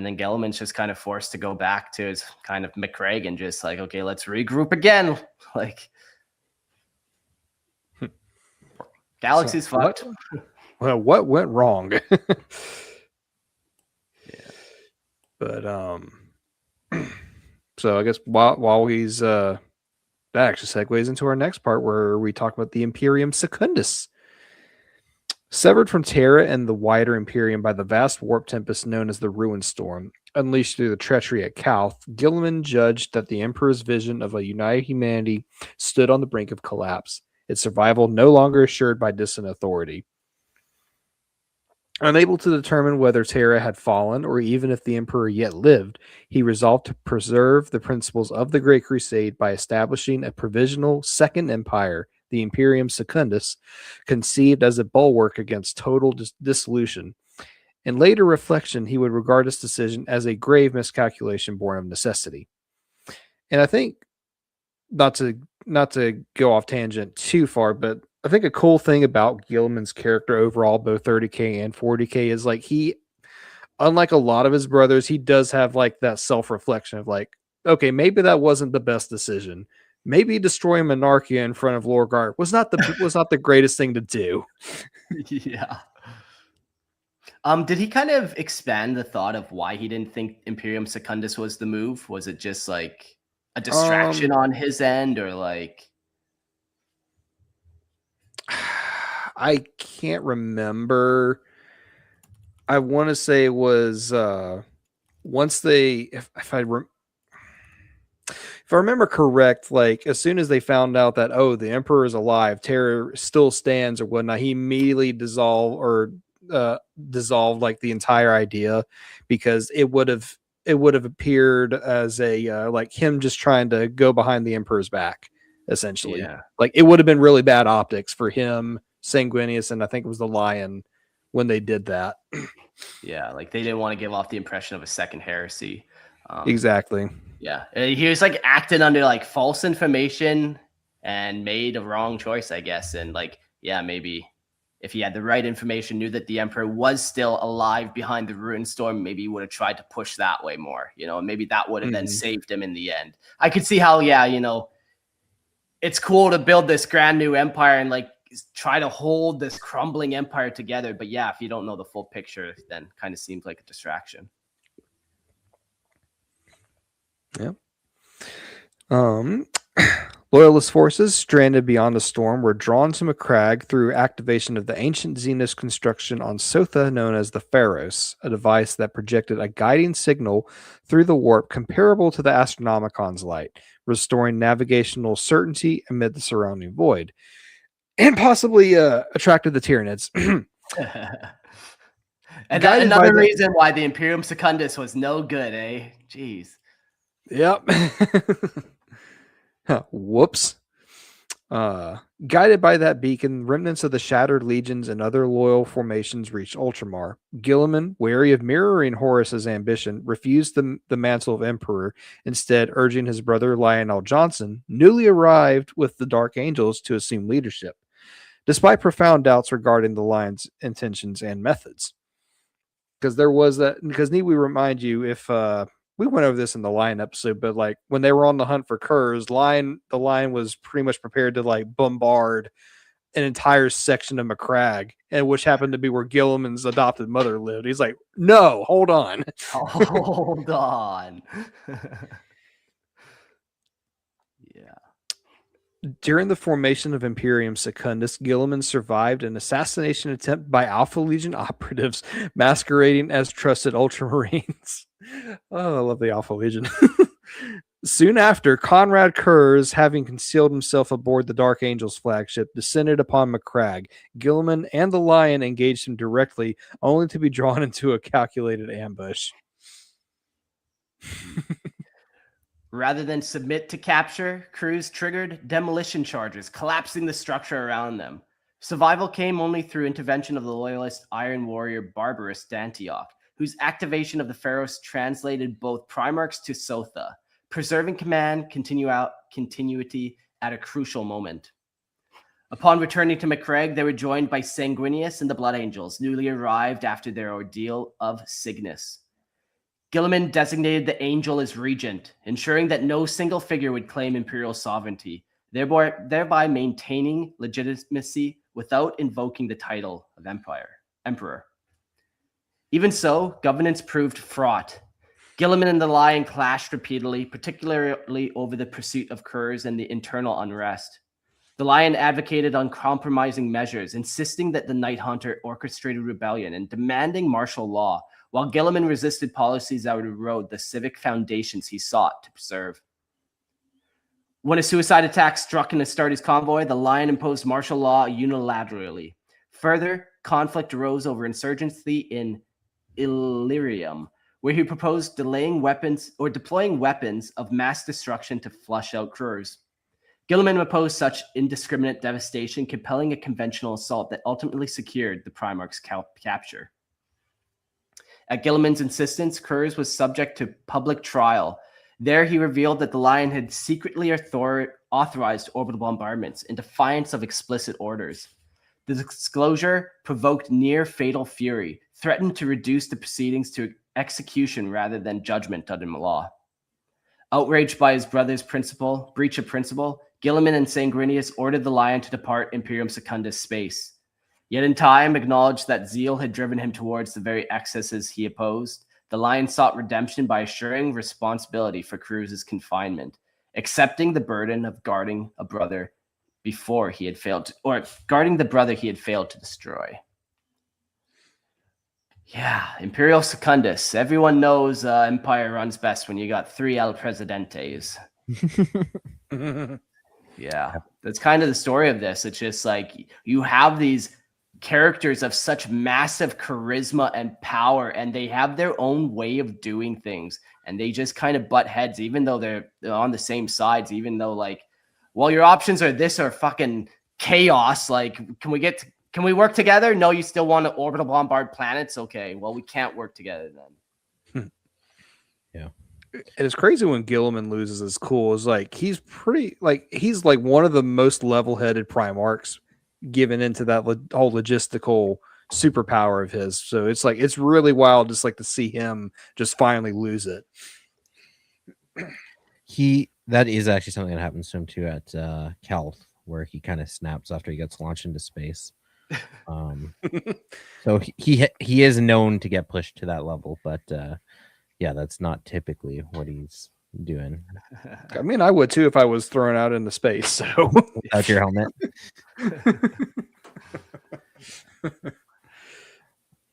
Speaker 1: then Guilliman's just kind of forced to go back to his kind of McRae and just like, okay, let's regroup again. Like Galaxy's fucked.
Speaker 3: Well, what went wrong? But so I guess while he's that actually segues into our next part where we talk about the Imperium Secundus. Severed from Terra and the wider Imperium by the vast warp tempest known as the Ruinstorm, unleashed through the treachery at Calth, Guilliman judged that the Emperor's vision of a united humanity stood on the brink of collapse, its survival no longer assured by distant authority. Unable to determine whether Terra had fallen or even if the Emperor yet lived, he resolved to preserve the principles of the Great Crusade by establishing a provisional Second Empire, the Imperium Secundus, conceived as a bulwark against total dissolution. In later reflection, he would regard this decision as a grave miscalculation born of necessity. And I think, not to go off tangent too far, but I think a cool thing about Guilliman's character overall, both 30K and 40K, is like he, unlike a lot of his brothers, he does have like that self-reflection of like, okay, maybe that wasn't the best decision. Maybe destroying Monarchia in front of Lorgar was not the greatest thing to do.
Speaker 1: Yeah. Did he kind of expand the thought of why he didn't think Imperium Secundus was the move? Was it just like a distraction on his end, or like?
Speaker 3: I can't remember. I want to say it was once they, if I remember correct, like as soon as they found out that the Emperor is alive, Terra still stands or whatnot, he immediately dissolved like the entire idea, because it would have appeared as a like him just trying to go behind the Emperor's back, essentially.
Speaker 1: Yeah.
Speaker 3: Like it would have been really bad optics for him, Sanguinius, and I think it was the Lion when they did that.
Speaker 1: Yeah, like they didn't want to give off the impression of a second heresy.
Speaker 3: Exactly.
Speaker 1: Yeah, he was like acting under like false information and made a wrong choice, I guess. And like, yeah, maybe if he had the right information, knew that the Emperor was still alive behind the Ruinstorm, maybe he would have tried to push that way more, you know, and maybe that would have then saved him in the end. I could see how, yeah, you know, it's cool to build this grand new empire and like try to hold this crumbling empire together. But yeah, if you don't know the full picture, then kind of seems like a distraction.
Speaker 3: Yeah. Loyalist forces stranded beyond the storm were drawn to Macragge through activation of the ancient Xenos construction on Sotha known as the Pharos, a device that projected a guiding signal through the warp comparable to the Astronomicon's light, restoring navigational certainty amid the surrounding void, and possibly attracted the Tyranids.
Speaker 1: And another reason why the Imperium Secundus was no good, eh? Jeez.
Speaker 3: Yep. Whoops. Guided by that beacon, remnants of the shattered legions and other loyal formations reached Ultramar. Guilliman, wary of mirroring Horus's ambition, refused the mantle of Emperor, instead urging his brother Lionel Johnson, newly arrived with the Dark Angels, to assume leadership, despite profound doubts regarding the Lion's intentions and methods. Because there was that, because need we remind you, if we went over this in the Lion episode, but like when they were on the hunt for Kurz, the Lion was pretty much prepared to like bombard an entire section of Macragge, and which happened to be where Guilliman's adopted mother lived. He's like, no, hold on.
Speaker 1: Hold on. Yeah.
Speaker 3: During the formation of Imperium Secundus, Guilliman survived an assassination attempt by Alpha Legion operatives masquerading as trusted Ultramarines. Oh, I love the Alpha Legion. Soon after, Conrad Kurz, having concealed himself aboard the Dark Angels flagship, descended upon Macragge. Guilliman and the Lion engaged him directly, only to be drawn into a calculated ambush.
Speaker 1: Rather than submit to capture, crews triggered demolition charges, collapsing the structure around them. Survival came only through intervention of the loyalist Iron Warrior Barbarous D'Antioch, whose activation of the Pharos translated both primarchs to Sotha, preserving command continuity at a crucial moment. Upon returning to Macragge, they were joined by Sanguinius and the Blood Angels, newly arrived after their ordeal of Cygnus. Guilliman designated the Angel as regent, ensuring that no single figure would claim imperial sovereignty, thereby maintaining legitimacy without invoking the title of emperor. Even so, governance proved fraught. Guilliman and the Lion clashed repeatedly, particularly over the pursuit of Kurz and the internal unrest. The Lion advocated uncompromising measures, insisting that the Night Hunter orchestrated rebellion and demanding martial law, while Guilliman resisted policies that would erode the civic foundations he sought to preserve. When a suicide attack struck an Astartes convoy, the Lion imposed martial law unilaterally. Further, conflict arose over insurgency in Illyrium, where he proposed deploying weapons of mass destruction to flush out Kurz. Guilliman opposed such indiscriminate devastation, compelling a conventional assault that ultimately secured the Primarch's capture. At Guilliman's insistence, Kurz was subject to public trial. There, he revealed that the Lion had secretly authorized orbital bombardments in defiance of explicit orders. The disclosure provoked near-fatal fury, threatened to reduce the proceedings to execution rather than judgment under law. Outraged by his brother's breach of principle, Guilliman and Sanguinius ordered the Lion to depart Imperium Secundus space. Yet in time, acknowledged that zeal had driven him towards the very excesses he opposed, the Lion sought redemption by assuring responsibility for Kurz's confinement, accepting the burden of guarding a brother before he had failed guarding the brother he had failed to destroy. Yeah, Imperial Secundus. Everyone knows Empire runs best when you got 3 El Presidentes. Yeah, that's kind of the story of this. It's just like you have these characters of such massive charisma and power, and they have their own way of doing things, and they just kind of butt heads, even though they're on the same sides. Even though, like, well, your options are this or fucking chaos. Like, can we work together? No, you still want to orbital bombard planets? Okay, well, we can't work together then.
Speaker 2: Yeah.
Speaker 3: And it's crazy when Guilliman loses his cool. Is like he's like one of the most level-headed primarchs given into that whole logistical superpower of his. So it's like it's really wild just like to see him just finally lose it.
Speaker 2: That is actually something that happens to him too at Calth, where he kind of snaps after he gets launched into space. So he is known to get pushed to that level, but yeah, that's not typically what he's doing.
Speaker 3: I mean, I would too if I was thrown out into space. So
Speaker 2: without your helmet.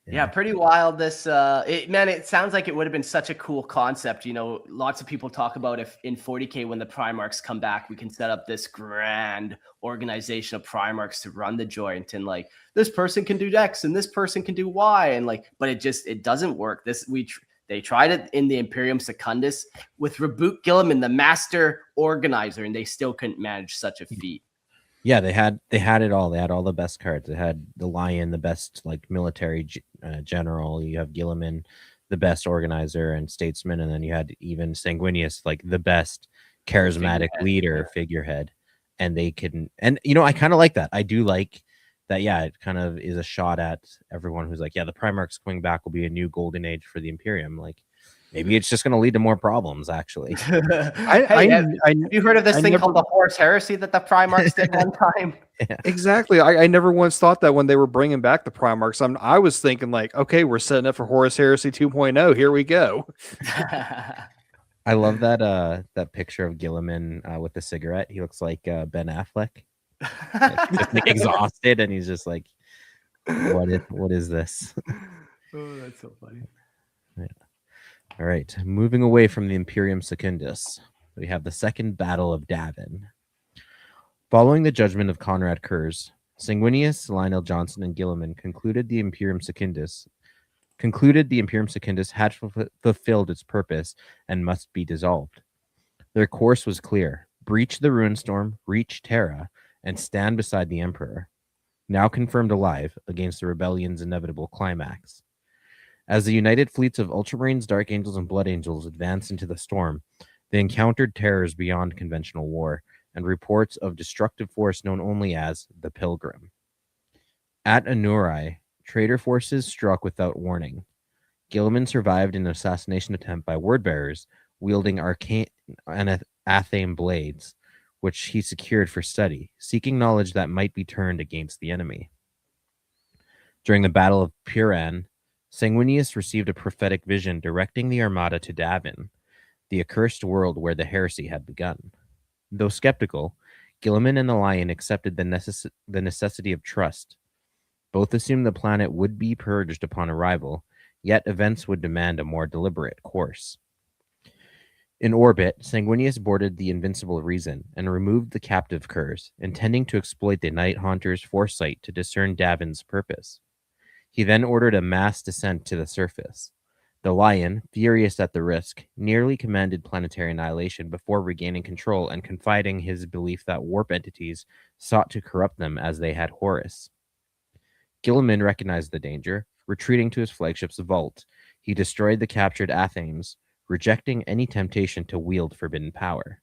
Speaker 1: Yeah, pretty wild. This, it sounds like it would have been such a cool concept. You know, lots of people talk about if in 40K when the Primarchs come back, we can set up this grand organization of Primarchs to run the joint, and like this person can do X and this person can do Y, and like, but it doesn't work. They tried it in the Imperium Secundus with Roboute Guilliman, the master organizer, and they still couldn't manage such a feat.
Speaker 2: Yeah, they had it all. They had all the best cards. They had the Lion, the best like military general. You have Guilliman, the best organizer and statesman, and then you had even Sanguinius, like the best charismatic leader, figurehead. And they couldn't. And you know, I kind of like that. I do like that. Yeah, it kind of is a shot at everyone who's like, yeah, the Primarchs coming back will be a new golden age for the Imperium. Like, maybe it's just going to lead to more problems, actually.
Speaker 1: Have you heard of this thing called the Horus Heresy that the Primarchs did one time?
Speaker 2: Yeah.
Speaker 3: Exactly. I never once thought that when they were bringing back the Primarchs. I was thinking like, okay, we're setting up for Horus Heresy 2.0. Here we go.
Speaker 2: I love that picture of Guilliman with the cigarette. He looks like Ben Affleck, just like exhausted, and he's just like, "What is this?"
Speaker 1: Oh, that's so funny.
Speaker 2: Yeah. All right, moving away from the Imperium Secundus, we have the Second Battle of Davin. Following the judgment of Conrad Kurz, Sanguinius, Lionel Johnson, and Guilliman concluded the Imperium Secundus had fulfilled its purpose and must be dissolved. Their course was clear: breach the Ruinstorm, reach Terra, and stand beside the Emperor, now confirmed alive, against the rebellion's inevitable climax. As the united fleets of Ultramarines, Dark Angels, and Blood Angels advanced into the storm, they encountered terrors beyond conventional war and reports of destructive force known only as the Pilgrim. At Anurai, traitor forces struck without warning. Guilliman survived an assassination attempt by wordbearers wielding arcane and athame blades, which he secured for study, seeking knowledge that might be turned against the enemy. During the Battle of Puran, Sanguinius received a prophetic vision directing the armada to Davin, the accursed world where the heresy had begun. Though skeptical, Guilliman and the Lion accepted the necessity of trust. Both assumed the planet would be purged upon arrival, yet events would demand a more deliberate course. In orbit, Sanguinius boarded the Invincible Reason and removed the captive Kurz, intending to exploit the Night Haunter's foresight to discern Davin's purpose. He then ordered a mass descent to the surface. The Lion, furious at the risk, nearly commanded planetary annihilation before regaining control and confiding his belief that warp entities sought to corrupt them as they had Horus. Guilliman recognized the danger. Retreating to his flagship's vault, he destroyed the captured Athames, rejecting any temptation to wield forbidden power.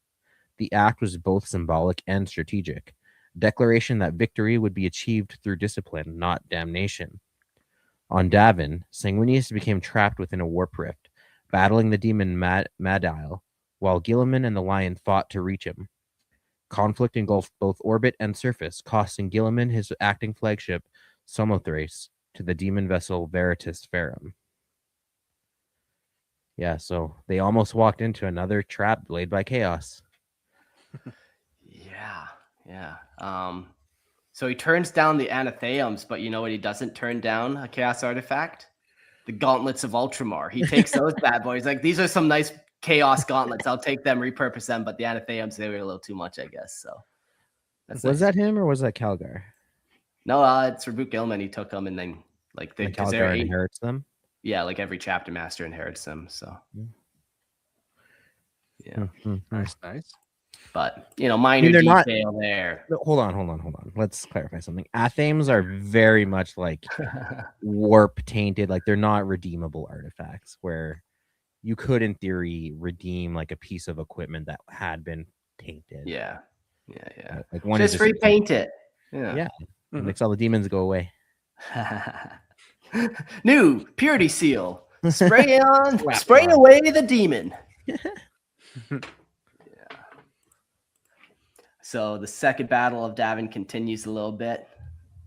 Speaker 2: The act was both symbolic and strategic, a declaration that victory would be achieved through discipline, not damnation. On Davin, Sanguinius became trapped within a warp rift, battling the demon Madile, while Guilliman and the Lion fought to reach him. Conflict engulfed both orbit and surface, costing Guilliman his acting flagship, Samothrace, to the demon vessel Veritas Ferrum. Yeah, so they almost walked into another trap laid by Chaos.
Speaker 1: Yeah. So he turns down the Anatheums, but you know what he doesn't turn down? A Chaos artifact? The Gauntlets of Ultramar. He takes those bad boys. Like, these are some nice Chaos Gauntlets. I'll take them, repurpose them, but the Anatheims, they were a little too much, I guess. So that's
Speaker 2: Was
Speaker 1: nice.
Speaker 2: that him or was that Calgar?
Speaker 1: No, it's Roboute Guilliman. He took them and then like they
Speaker 2: And
Speaker 1: because they're
Speaker 2: Calgar inherits them.
Speaker 1: yeah, like every chapter master inherits them. So yeah,
Speaker 3: Nice.
Speaker 1: but minor
Speaker 2: they're not-
Speaker 1: detail there.
Speaker 2: No, hold on. Let's clarify something. Athames are very much like warp tainted. Like they're not redeemable artifacts where you could, in theory, redeem like a piece of equipment that had been tainted.
Speaker 1: Yeah.
Speaker 2: Like one
Speaker 1: Just
Speaker 2: is
Speaker 1: repaint it.
Speaker 2: Yeah. It makes all the demons go away.
Speaker 1: New purity seal. Spray away the demon. So the second battle of Davin continues a little bit.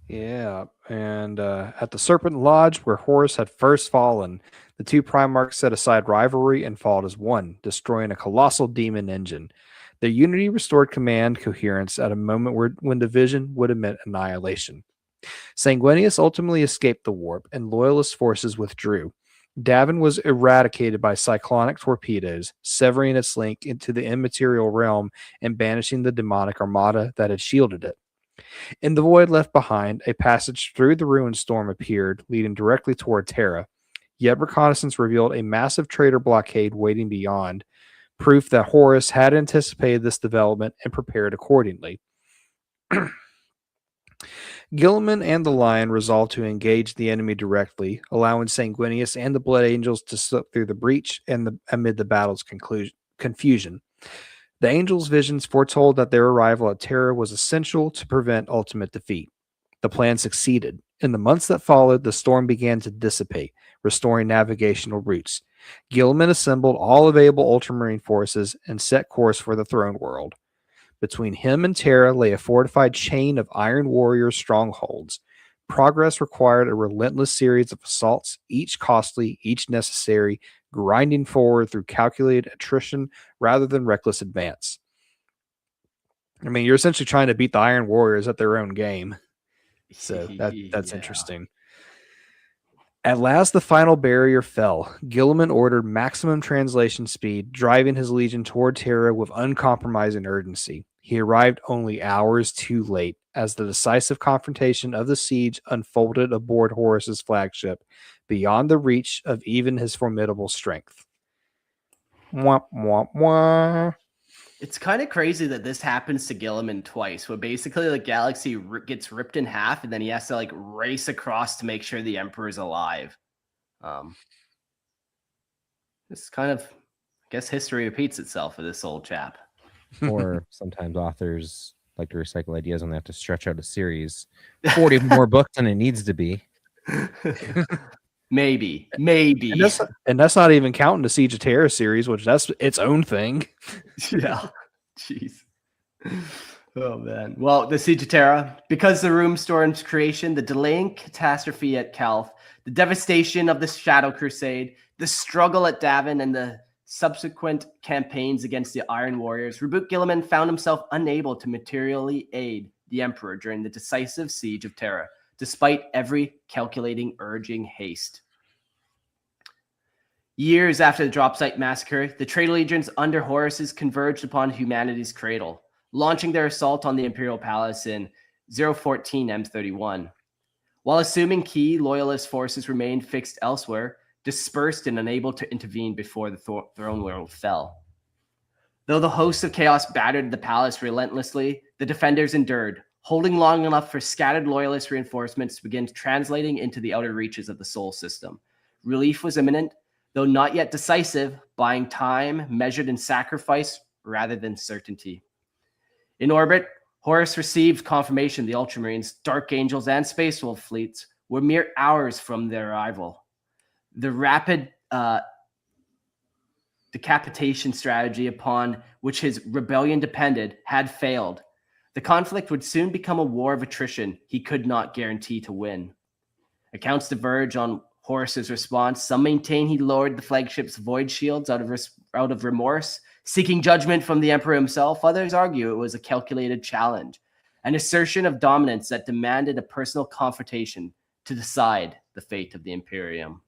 Speaker 3: Yeah, and at the Serpent Lodge, where Horus had first fallen, the two Primarchs set aside rivalry and fought as one, destroying a colossal demon engine. Their unity restored command coherence at a moment when division would admit annihilation. Sanguinius ultimately escaped the warp, and Loyalist forces withdrew. Davin was eradicated by cyclonic torpedoes, severing its link into the immaterial realm and banishing the demonic armada that had shielded it. In the void left behind, a passage through the Ruinstorm appeared, leading directly toward Terra. Yet reconnaissance revealed a massive traitor blockade waiting beyond, proof that Horus had anticipated this development and prepared accordingly. Guilliman and the Lion resolved to engage the enemy directly, allowing Sanguinius and the Blood Angels to slip through the breach amid the battle's confusion. The Angels' visions foretold that their arrival at Terra was essential to prevent ultimate defeat. The plan succeeded. In the months that followed, the storm began to dissipate, restoring navigational routes. Guilliman assembled all available Ultramarine forces and set course for the Throneworld. Between him and Terra lay a fortified chain of Iron Warrior strongholds. Progress required a relentless series of assaults, each costly, each necessary, grinding forward through calculated attrition rather than reckless advance. I mean, you're essentially trying to beat the Iron Warriors at their own game. So that's interesting. At last, the final barrier fell. Guilliman ordered maximum translation speed, driving his legion toward Terra with uncompromising urgency. He arrived only hours too late, as the decisive confrontation of the siege unfolded aboard Horus's flagship, beyond the reach of even his formidable strength. Mwah, mwah, mwah.
Speaker 1: It's kind of crazy that this happens to Guilliman twice, where basically the galaxy gets ripped in half, and then he has to like race across to make sure the Emperor's alive. It's kind of, I guess, history repeats itself for this old chap.
Speaker 2: Or sometimes authors like to recycle ideas when they have to stretch out a series 40 more books than it needs to be.
Speaker 1: Maybe.
Speaker 3: And that's not even counting the Siege of Terra series, which that's its own thing.
Speaker 1: Yeah. Jeez. Oh, man. Well, the Siege of Terra, because the Ruinstorm's creation, the delaying catastrophe at Calth, the devastation of the Shadow Crusade, the struggle at Davin, and the subsequent campaigns against the Iron Warriors, Roboute Guilliman found himself unable to materially aid the Emperor during the decisive Siege of Terra, despite every calculating, urging haste. Years after the Drop Site Massacre, the Traitor Legions under Horus converged upon humanity's cradle, launching their assault on the Imperial Palace in 014 M31. While assuming key Loyalist forces remained fixed elsewhere, dispersed and unable to intervene before the Throneworld fell. Though the hosts of chaos battered the palace relentlessly, the defenders endured, holding long enough for scattered Loyalist reinforcements to begin translating into the outer reaches of the Sol system. Relief was imminent, though not yet decisive, buying time measured in sacrifice rather than certainty. In orbit, Horus received confirmation the Ultramarines, Dark Angels, and Space Wolf fleets were mere hours from their arrival. The rapid decapitation strategy upon which his rebellion depended had failed. The conflict would soon become a war of attrition he could not guarantee to win. Accounts diverge on Horus's response. Some maintain he lowered the flagship's void shields out of remorse, seeking judgment from the Emperor himself. Others argue it was a calculated challenge, an assertion of dominance that demanded a personal confrontation to decide the fate of the Imperium.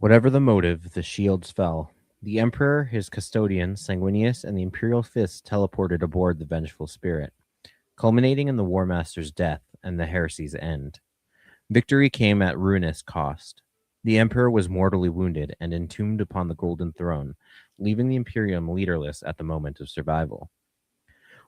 Speaker 2: Whatever the motive, the shields fell. The Emperor, his custodian, Sanguinius, and the Imperial Fist teleported aboard the Vengeful Spirit, culminating in the War Master's death and the heresy's end. Victory came at ruinous cost. The Emperor was mortally wounded and entombed upon the Golden Throne, leaving the Imperium leaderless at the moment of survival.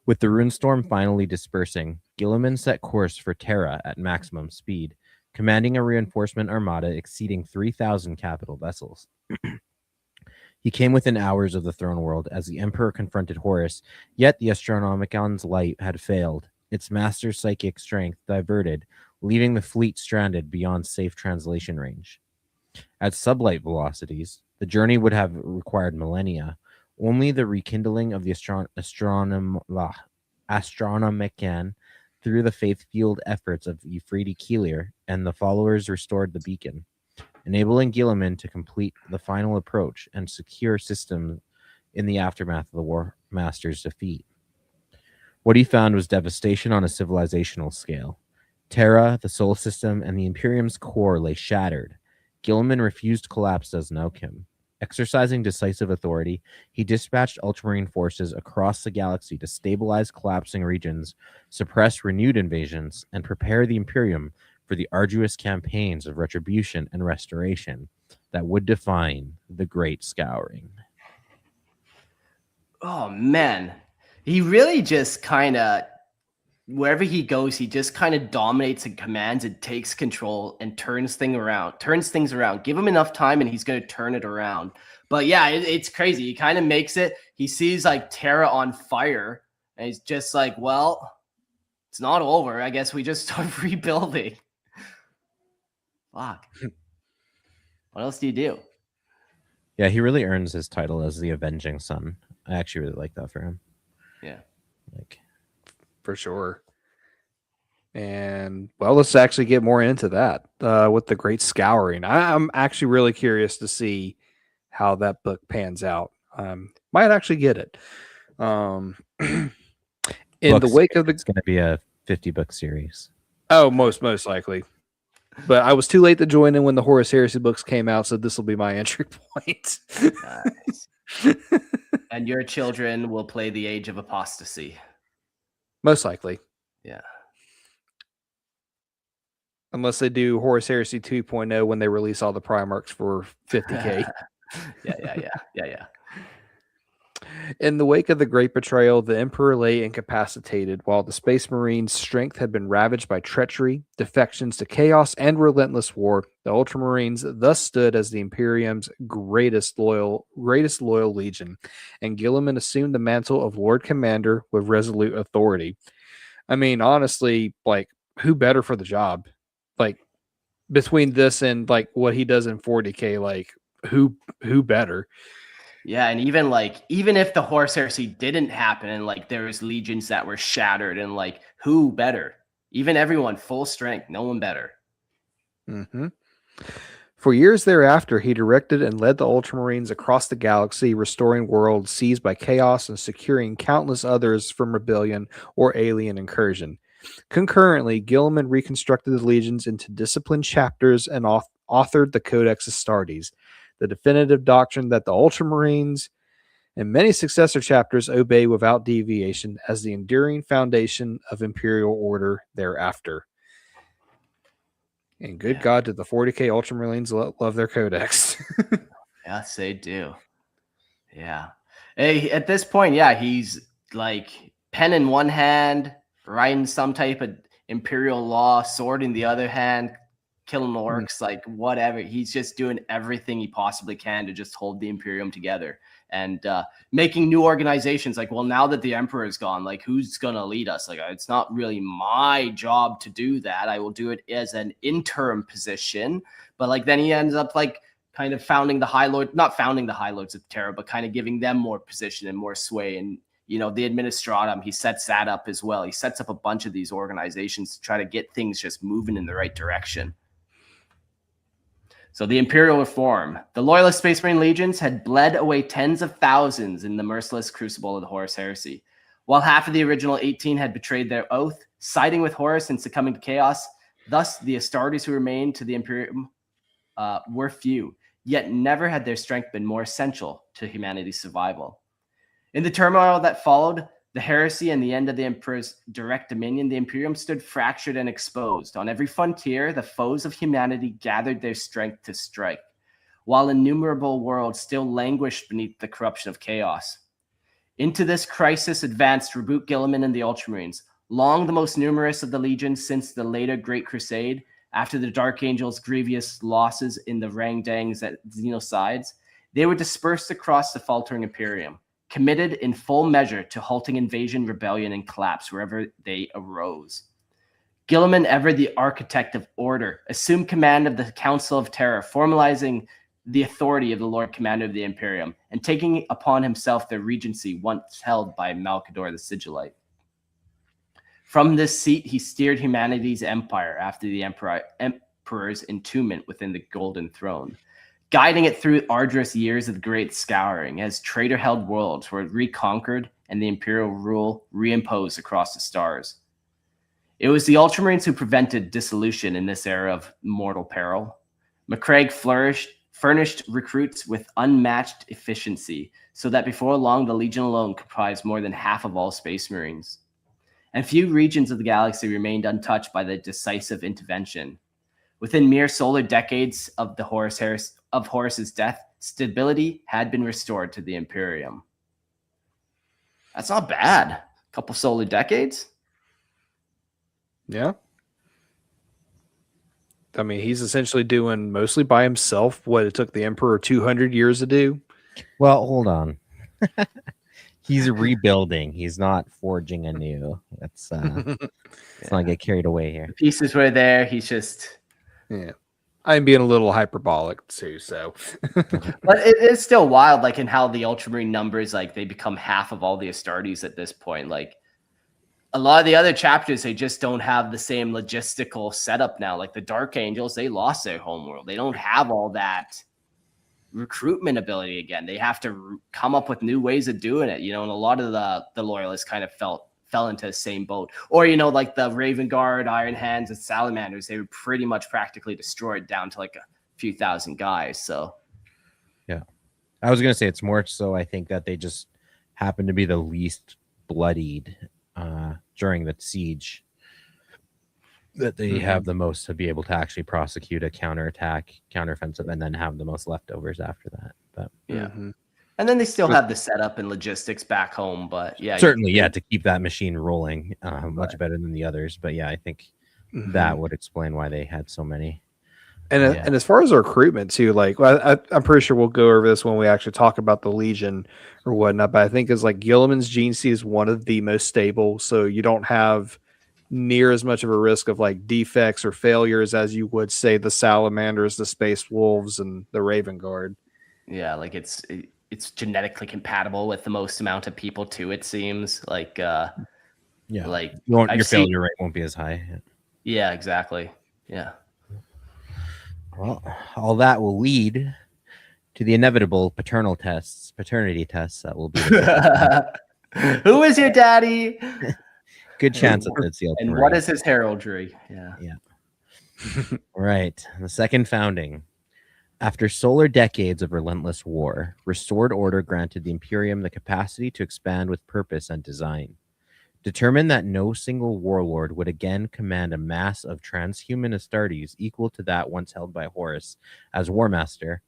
Speaker 2: With the Ruinstorm finally dispersing, Guilliman set course for Terra at maximum speed, commanding a reinforcement armada exceeding 3,000 capital vessels. He came within hours of the Throneworld as the Emperor confronted Horus, yet the Astronomicon's light had failed, its master's psychic strength diverted, leaving the fleet stranded beyond safe translation range. At sublight velocities, the journey would have required millennia. Only the rekindling of the Astronomicon through the faith-fueled efforts of Euphrates Keeler and the followers restored the beacon, enabling Guilliman to complete the final approach and secure systems in the aftermath of the War Master's defeat. What he found was devastation on a civilizational scale. Terra, the Sol System, and the Imperium's core lay shattered. Guilliman refused to collapse as an outcome. Exercising decisive authority, he dispatched Ultramarine forces across the galaxy to stabilize collapsing regions, suppress renewed invasions, and prepare the Imperium for the arduous campaigns of retribution and restoration that would define the Great Scouring.
Speaker 1: Oh, man. He really just kind of, wherever he goes, he just kind of dominates and commands and takes control and turns things around. Give him enough time and he's going to turn it around. But yeah, it's crazy. He kind of makes it. He sees like Terra on fire and he's just like, well, it's not over. I guess we just start rebuilding. Fuck. What else do you do?
Speaker 2: Yeah, he really earns his title as the Avenging Son. I actually really like that for him.
Speaker 1: Yeah.
Speaker 2: Like,
Speaker 3: for sure. And well, let's actually get more into that with the Great Scouring. I'm actually really curious to see how that book pans out. Might actually get it. In the wake of the,
Speaker 2: it's going to be a 50-book series.
Speaker 3: Oh, most likely. But I was too late to join in when the Horus Heresy books came out, so this will be my entry point.
Speaker 1: Nice. And your children will play the Age of Apostasy.
Speaker 3: Most likely.
Speaker 1: Yeah. Unless
Speaker 3: they do Horus Heresy 2.0 when they release all the Primarchs for $50K.
Speaker 1: Yeah.
Speaker 3: In the wake of the Great Betrayal, the Emperor lay incapacitated, while the Space Marines' strength had been ravaged by treachery, defections to chaos, and relentless war. The Ultramarines thus stood as the Imperium's greatest loyal legion, and Guilliman assumed the mantle of Lord Commander with resolute authority. I mean, honestly, like, who better for the job? Like, between this and like what he does in 40K, like, who better?
Speaker 1: Yeah, and even if the Horus Heresy didn't happen and like there was legions that were shattered and like who better? Even everyone full strength, no one better.
Speaker 3: Mm-hmm. For years thereafter, he directed and led the Ultramarines across the galaxy, restoring worlds seized by chaos and securing countless others from rebellion or alien incursion. Concurrently, Guilliman reconstructed the legions into disciplined chapters and authored the Codex Astartes, the definitive doctrine that the Ultramarines and many successor chapters obey without deviation as the enduring foundation of Imperial order thereafter. And good God, did the 40K Ultramarines love their Codex.
Speaker 1: Yes, they do. Yeah. Hey, at this point, yeah, he's like pen in one hand, writing some type of Imperial law, sword in the other hand, killing orcs, like whatever. He's just doing everything he possibly can to just hold the Imperium together and making new organizations. Like, well, now that the Emperor is gone, like who's going to lead us? Like, it's not really my job to do that. I will do it as an interim position. But like, then he ends up like kind of not founding the High Lords of Terra, but kind of giving them more position and more sway. And, you know, the Administratum, he sets that up as well. He sets up a bunch of these organizations to try to get things just moving in the right direction. So the Imperial Reform. The Loyalist Space Marine legions had bled away tens of thousands in the merciless crucible of the Horus Heresy. While half of the original 18 had betrayed their oath, siding with Horus and succumbing to chaos, thus the Astartes who remained to the Imperium were few. yet never had their strength been more essential to humanity's survival. In the turmoil that followed, the heresy and the end of the Emperor's direct dominion, the Imperium stood fractured and exposed. On every frontier, the foes of humanity gathered their strength to strike, while innumerable worlds still languished beneath the corruption of chaos. Into this crisis advanced Roboute Guilliman and the Ultramarines, long the most numerous of the legions since the later Great Crusade, after the Dark Angels' grievous losses in the Rangdangs at Xenocides. They were dispersed across the faltering Imperium, committed in full measure to halting invasion, rebellion, and collapse wherever they arose. Guilliman, ever the architect of order, assumed command of the Council of Terra, formalizing the authority of the Lord Commander of the Imperium, and taking upon himself the regency once held by Malcador the Sigillite. From this seat, he steered humanity's empire after the Emperor's entombment within the Golden Throne, guiding it through arduous years of the Great Scouring as traitor-held worlds were reconquered and the Imperial rule reimposed across the stars. It was the Ultramarines who prevented dissolution in this era of mortal peril. McCraig furnished recruits with unmatched efficiency, so that before long the Legion alone comprised more than half of all Space Marines. And few regions of the galaxy remained untouched by the decisive intervention. Within mere solar decades of the Horus's death, stability had been restored to the Imperium. That's not bad. A couple solar decades.
Speaker 3: Yeah. I mean, he's essentially doing mostly by himself what it took the Emperor 200 years to do.
Speaker 2: Well, hold on. He's rebuilding. He's not forging anew. Let's not get carried away here.
Speaker 1: The pieces were there. He's just...
Speaker 3: Yeah. I'm being a little hyperbolic too, so.
Speaker 1: But it is still wild, like in how the Ultramarine numbers, like they become half of all the Astartes at this point. Like a lot of the other chapters, they just don't have the same logistical setup now. Like the Dark Angels, they lost their homeworld. They don't have all that recruitment ability again. They have to come up with new ways of doing it, you know, and a lot of the loyalists kind of fell into the same boat. Or, you know, like the Raven Guard, Iron Hands, and Salamanders, they were pretty much practically destroyed down to like a few thousand guys. So
Speaker 2: yeah, I was gonna say it's more so I think that they just happen to be the least bloodied during the siege, that they have the most to be able to actually prosecute a counterattack, counteroffensive, and then have the most leftovers after that. But
Speaker 1: yeah. And then they still have the setup and logistics back home, but yeah,
Speaker 2: certainly, yeah, to keep that machine rolling much better than the others. But yeah, I think that would explain why they had so many.
Speaker 3: And and as far as the recruitment too, like I'm pretty sure we'll go over this when we actually talk about the Legion or whatnot. But I think is like Guilliman's gene C is one of the most stable, so you don't have near as much of a risk of like defects or failures as you would say the Salamanders, the Space Wolves, and the Raven Guard.
Speaker 1: Yeah, like it's genetically compatible with the most amount of people too, it seems. Like like
Speaker 2: your failure rate won't be as high.
Speaker 1: Yeah, exactly. Yeah.
Speaker 2: Well, all that will lead to the inevitable paternity tests that will be.
Speaker 1: Who is your daddy?
Speaker 2: Good chance that it's the
Speaker 1: And what is his heraldry? Yeah.
Speaker 2: Right. The second founding. After solar decades of relentless war, restored order granted the Imperium the capacity to expand with purpose and design. Determined that no single warlord would again command a mass of transhuman Astartes equal to that once held by Horus as War Master,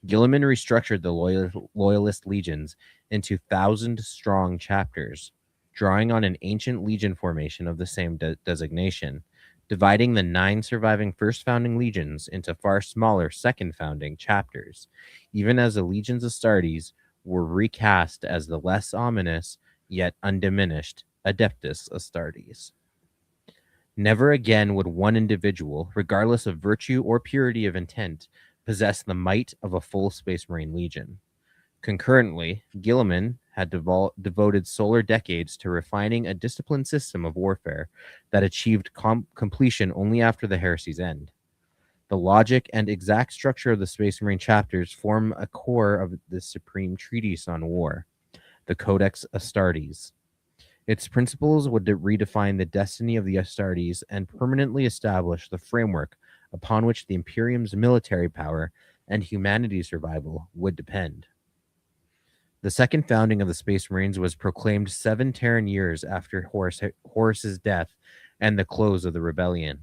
Speaker 2: Guilliman restructured the Loyalist legions into 1,000-strong chapters, drawing on an ancient legion formation of the same designation, dividing the 9 surviving first founding legions into far smaller second founding chapters, even as the legions of Astartes were recast as the less ominous yet undiminished Adeptus Astartes. Never again would one individual, regardless of virtue or purity of intent, possess the might of a full Space Marine legion. Concurrently, Guilliman had devoted solar decades to refining a disciplined system of warfare that achieved completion only after the Heresy's end. The logic and exact structure of the Space Marine chapters form a core of the supreme treatise on war, the Codex Astartes. Its principles would redefine the destiny of the Astartes and permanently establish the framework upon which the Imperium's military power and humanity's survival would depend. The second founding of the Space Marines was proclaimed 7 Terran years after Horus's death and the close of the rebellion.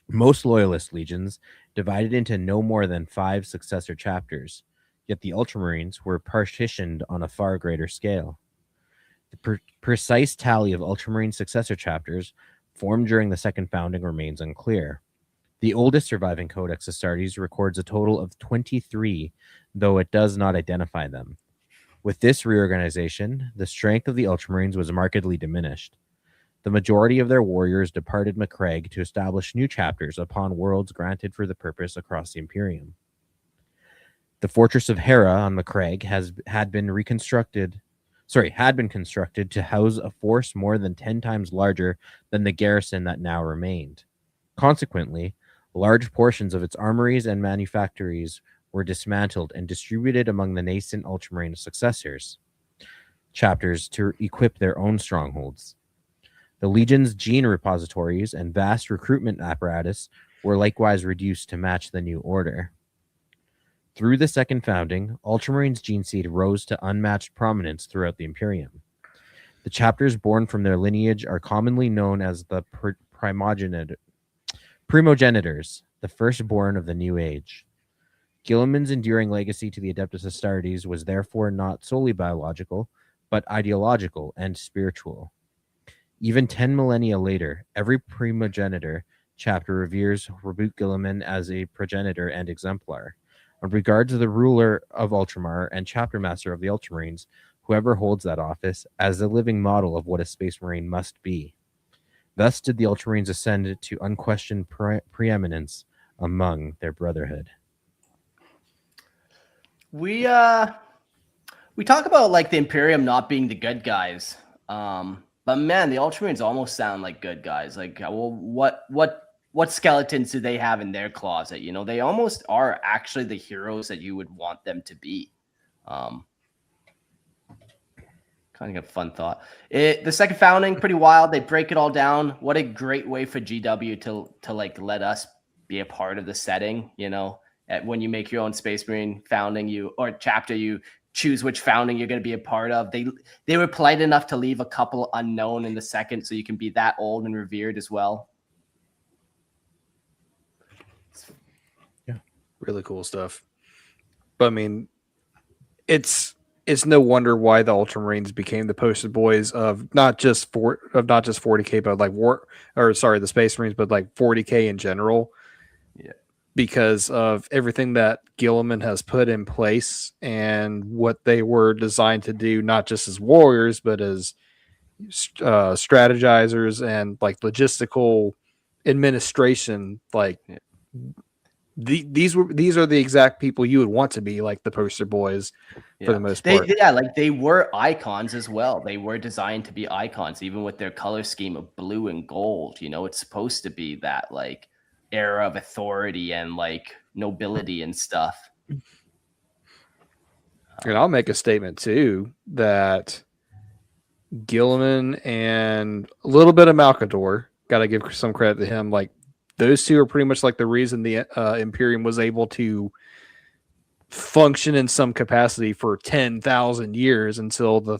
Speaker 2: Most loyalist legions divided into no more than 5 successor chapters, yet the Ultramarines were partitioned on a far greater scale. The precise tally of Ultramarine successor chapters formed during the second founding remains unclear. The oldest surviving Codex Astartes records a total of 23, though it does not identify them. With this reorganization, the strength of the Ultramarines was markedly diminished. The majority of their warriors departed Macragge to establish new chapters upon worlds granted for the purpose across the Imperium. The fortress of Hera on Macragge had been constructed to house a force more than 10 times larger than the garrison that now remained. Consequently, large portions of its armories and manufactories were dismantled and distributed among the nascent Ultramarine successors chapters to equip their own strongholds. The Legion's gene repositories and vast recruitment apparatus were likewise reduced to match the new order. Through the second founding, Ultramarines' gene seed rose to unmatched prominence throughout the Imperium. The chapters born from their lineage are commonly known as the primogenitors, the firstborn of the new age. Guilliman's enduring legacy to the Adeptus Astartes was therefore not solely biological, but ideological and spiritual. Even 10 millennia later, every primogenitor chapter reveres Roboute Guilliman as a progenitor and exemplar. In regards to the ruler of Ultramar and chapter master of the Ultramarines, whoever holds that office, as the living model of what a Space Marine must be. Thus did the Ultramarines ascend to unquestioned preeminence among their brotherhood.
Speaker 1: We talk about like the Imperium not being the good guys. But man, the Ultramarines almost sound like good guys. Like, well, what skeletons do they have in their closet? You know, they almost are actually the heroes that you would want them to be. Kind of a fun thought. The second founding, pretty wild. They break it all down. What a great way for GW to like let us be a part of the setting. You know, when you make your own Space Marine founding, or chapter, you choose which founding you're going to be a part of. They were polite enough to leave a couple unknown in the second, so you can be that old and revered as well.
Speaker 3: Yeah, really cool stuff. But I mean, it's no wonder why the Ultramarines became the poster boys of not just 40K, but like the Space Marines, but like 40K in general.
Speaker 1: Yeah.
Speaker 3: Because of everything that Guilliman has put in place and what they were designed to do, not just as warriors, but as strategizers and like logistical administration. Like these are the exact people you would want to be like the poster boys for the most part.
Speaker 1: Like they were icons as well. They were designed to be icons, even with their color scheme of blue and gold. You know, it's supposed to be that like era of authority and like nobility and stuff.
Speaker 3: And I'll make a statement too that Guilliman and a little bit of Malcador, got to give some credit to him. Like those two are pretty much like the reason the Imperium was able to function in some capacity for 10,000 years until the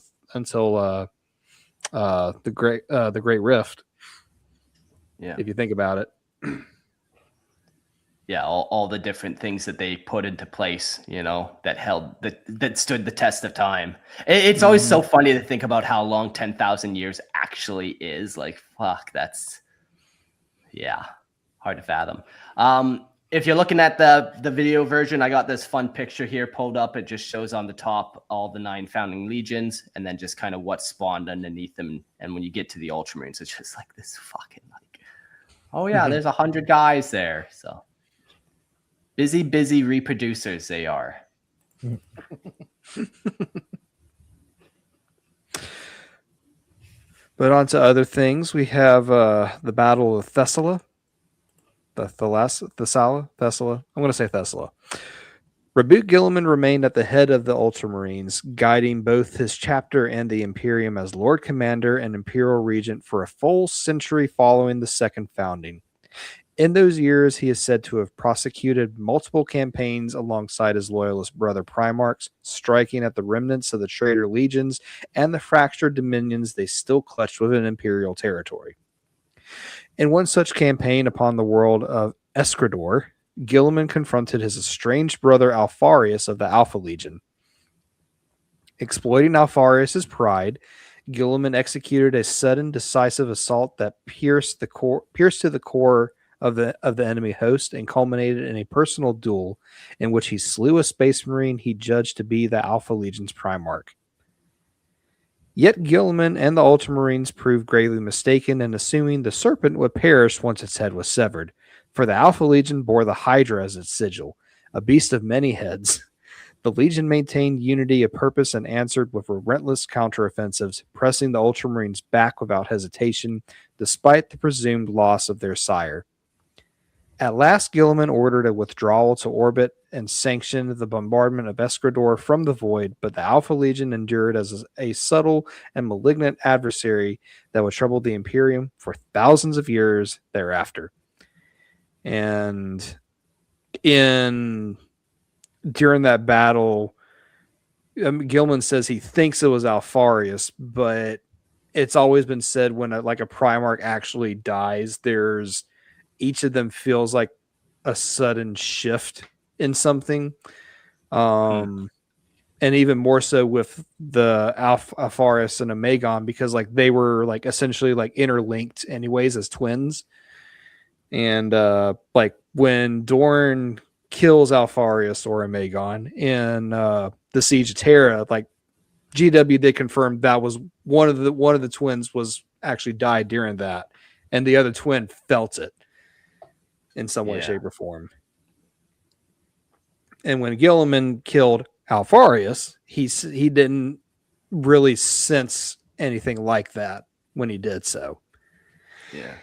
Speaker 3: Great Rift.
Speaker 1: Yeah,
Speaker 3: if you think about it.
Speaker 1: Yeah, all the different things that they put into place, you know, that stood the test of time. It's always so funny to think about how long 10,000 years actually is. Like, fuck, that's, yeah, hard to fathom. If you're looking at the video version, I got this fun picture here pulled up. It just shows on the top all the 9 founding legions and then just kind of what spawned underneath them. And when you get to the Ultramarines, it's just like this fucking like, oh yeah, there's 100 guys there. So busy reproducers they are.
Speaker 3: But on to other things. We have the Battle of Thessaly. Thessaly. I'm going to say Thessaly. Roboute Guilliman remained at the head of the Ultramarines, guiding both his chapter and the Imperium as Lord Commander and Imperial Regent for a full century following the second founding. In those years, he is said to have prosecuted multiple campaigns alongside his loyalist brother Primarchs, striking at the remnants of the Traitor Legions and the fractured dominions they still clutched within Imperial territory. In one such campaign upon the world of Escrador, Guilliman confronted his estranged brother Alfarius of the Alpha Legion. Exploiting Alfarius' pride, Guilliman executed a sudden, decisive assault that pierced to the core of the enemy host and culminated in a personal duel in which he slew a space marine he judged to be the Alpha Legion's Primarch. Yet Guilliman and the Ultramarines proved gravely mistaken in assuming the serpent would perish once its head was severed, for the Alpha Legion bore the Hydra as its sigil, a beast of many heads. The Legion maintained unity of purpose and answered with relentless counteroffensives, pressing the Ultramarines back without hesitation, despite the presumed loss of their sire. At last, Guilliman ordered a withdrawal to orbit and sanctioned the bombardment of Escrador from the void, but the Alpha Legion endured as a subtle and malignant adversary that would trouble the Imperium for thousands of years thereafter. And during that battle, Guilliman says he thinks it was Alfarius, but it's always been said when a Primarch actually dies, each of them feels like a sudden shift in something. And even more so with the Alfarius and Omegon, because they were essentially interlinked anyways as twins. And when Dorn kills Alfarius or Omegon in the Siege of Terra, GW did confirm that was one of the twins was actually died during that, and the other twin felt it in some way, shape, or form. And when Guilliman killed Alfarius, he didn't really sense anything like that when he did so.
Speaker 1: Yeah.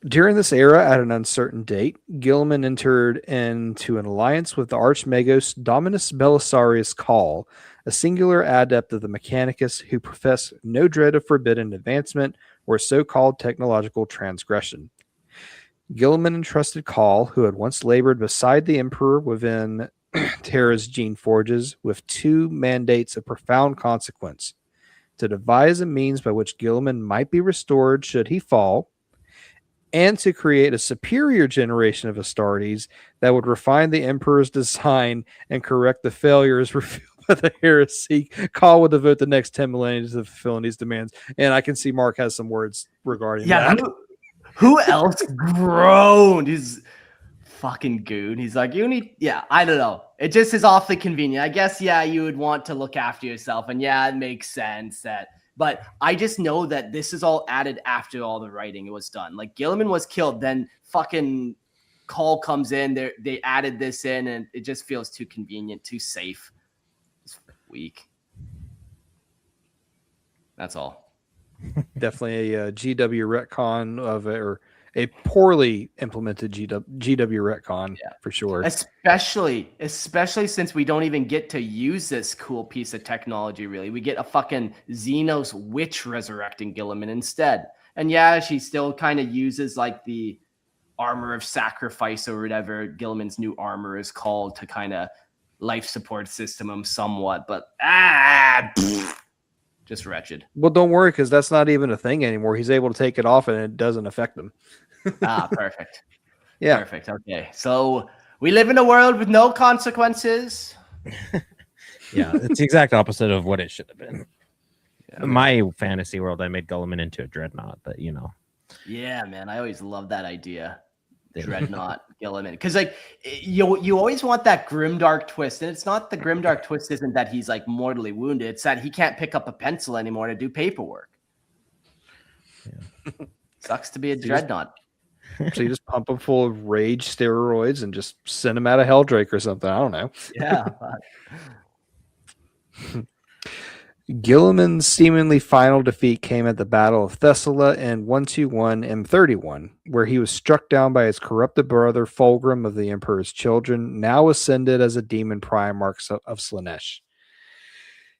Speaker 3: During this era, at an uncertain date, Guilliman entered into an alliance with the Archmagos Dominus Belisarius Call, a singular adept of the Mechanicus who professed no dread of forbidden advancement or so-called technological transgression. Guilliman entrusted Call, who had once labored beside the Emperor within Terra's gene forges, with two mandates of profound consequence: to devise a means by which Guilliman might be restored should he fall, and to create a superior generation of Astartes that would refine the Emperor's design and correct the failures revealed by the heresy. Call would devote the next 10 millennia to fulfilling these demands. And I can see Mark has some words regarding that.
Speaker 1: Who else groaned? He's fucking goon. He's like, you need, I don't know. It just is awfully convenient. I guess, you would want to look after yourself. And it makes sense but I just know that this is all added after all the writing was done. Guilliman was killed, then fucking Call comes in. They added this in, and it just feels too convenient, too safe. It's weak. That's all.
Speaker 3: Definitely a GW retcon or a poorly implemented GW retcon for sure.
Speaker 1: Especially since we don't even get to use this cool piece of technology, really. We get a fucking Xenos witch resurrecting Guilliman instead. And she still kind of uses the armor of sacrifice or whatever Guilliman's new armor is called to kind of life support system him somewhat. But just wretched.
Speaker 3: Well, don't worry, because that's not even a thing anymore. He's able to take it off and it doesn't affect him.
Speaker 1: Perfect.
Speaker 3: Yeah.
Speaker 1: Perfect. Okay. So we live in a world with no consequences.
Speaker 2: It's the exact opposite of what it should have been. In my fantasy world, I made Guilliman into a dreadnought, but
Speaker 1: Yeah, man. I always love that idea. Dreadnought Guilliman. Because you always want that grimdark twist. And it's not the grimdark twist isn't that he's mortally wounded. It's that he can't pick up a pencil anymore to do paperwork. Yeah. Sucks to be a dreadnought.
Speaker 3: So you just pump him full of rage steroids and just send him out of Helldrake or something. I don't know.
Speaker 1: Yeah.
Speaker 3: Guilliman's seemingly final defeat came at the Battle of Thessalia in 121 M31, where he was struck down by his corrupted brother Fulgrim of the Emperor's Children, now ascended as a demon Primarch of Slaanesh.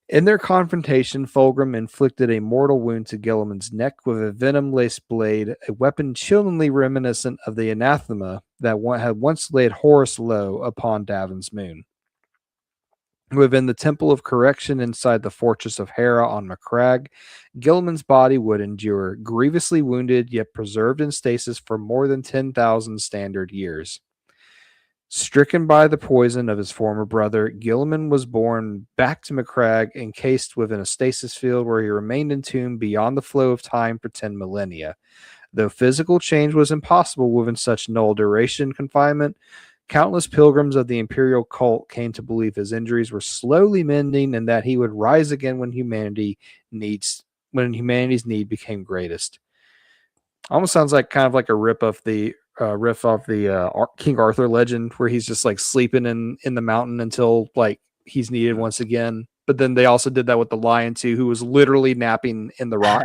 Speaker 3: In their confrontation, Fulgrim inflicted a mortal wound to Guilliman's neck with a venom-laced blade, a weapon chillingly reminiscent of the anathema that had once laid Horus low upon Davin's moon. Within the Temple of Correction inside the Fortress of Hera on Macragge, Guilliman's body would endure, grievously wounded yet preserved in stasis for more than 10,000 standard years. Stricken by the poison of his former brother, Guilliman was borne back to Macragge, encased within a stasis field where he remained entombed beyond the flow of time for 10 millennia. Though physical change was impossible within such null duration confinement, countless pilgrims of the Imperial cult came to believe his injuries were slowly mending and that he would rise again when humanity's need became greatest. Almost sounds like kind of like a riff off the King Arthur legend, where he's just like sleeping in the mountain until like he's needed once again. But then they also did that with the lion too, who was literally napping in the rock.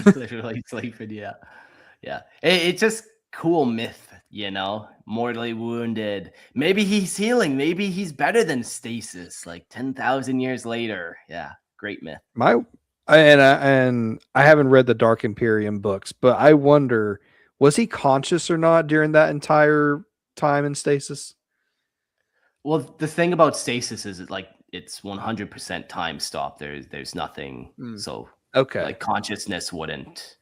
Speaker 1: Literally sleeping, yeah. It's just cool myth, mortally wounded. Maybe he's healing. Maybe he's better than stasis, like 10,000 years later. Yeah, great myth.
Speaker 3: And I haven't read the Dark Imperium books, but I wonder, was he conscious or not during that entire time in stasis?
Speaker 1: Well, the thing about stasis is it's 100% time stop. There's nothing. So
Speaker 3: okay,
Speaker 1: like consciousness wouldn't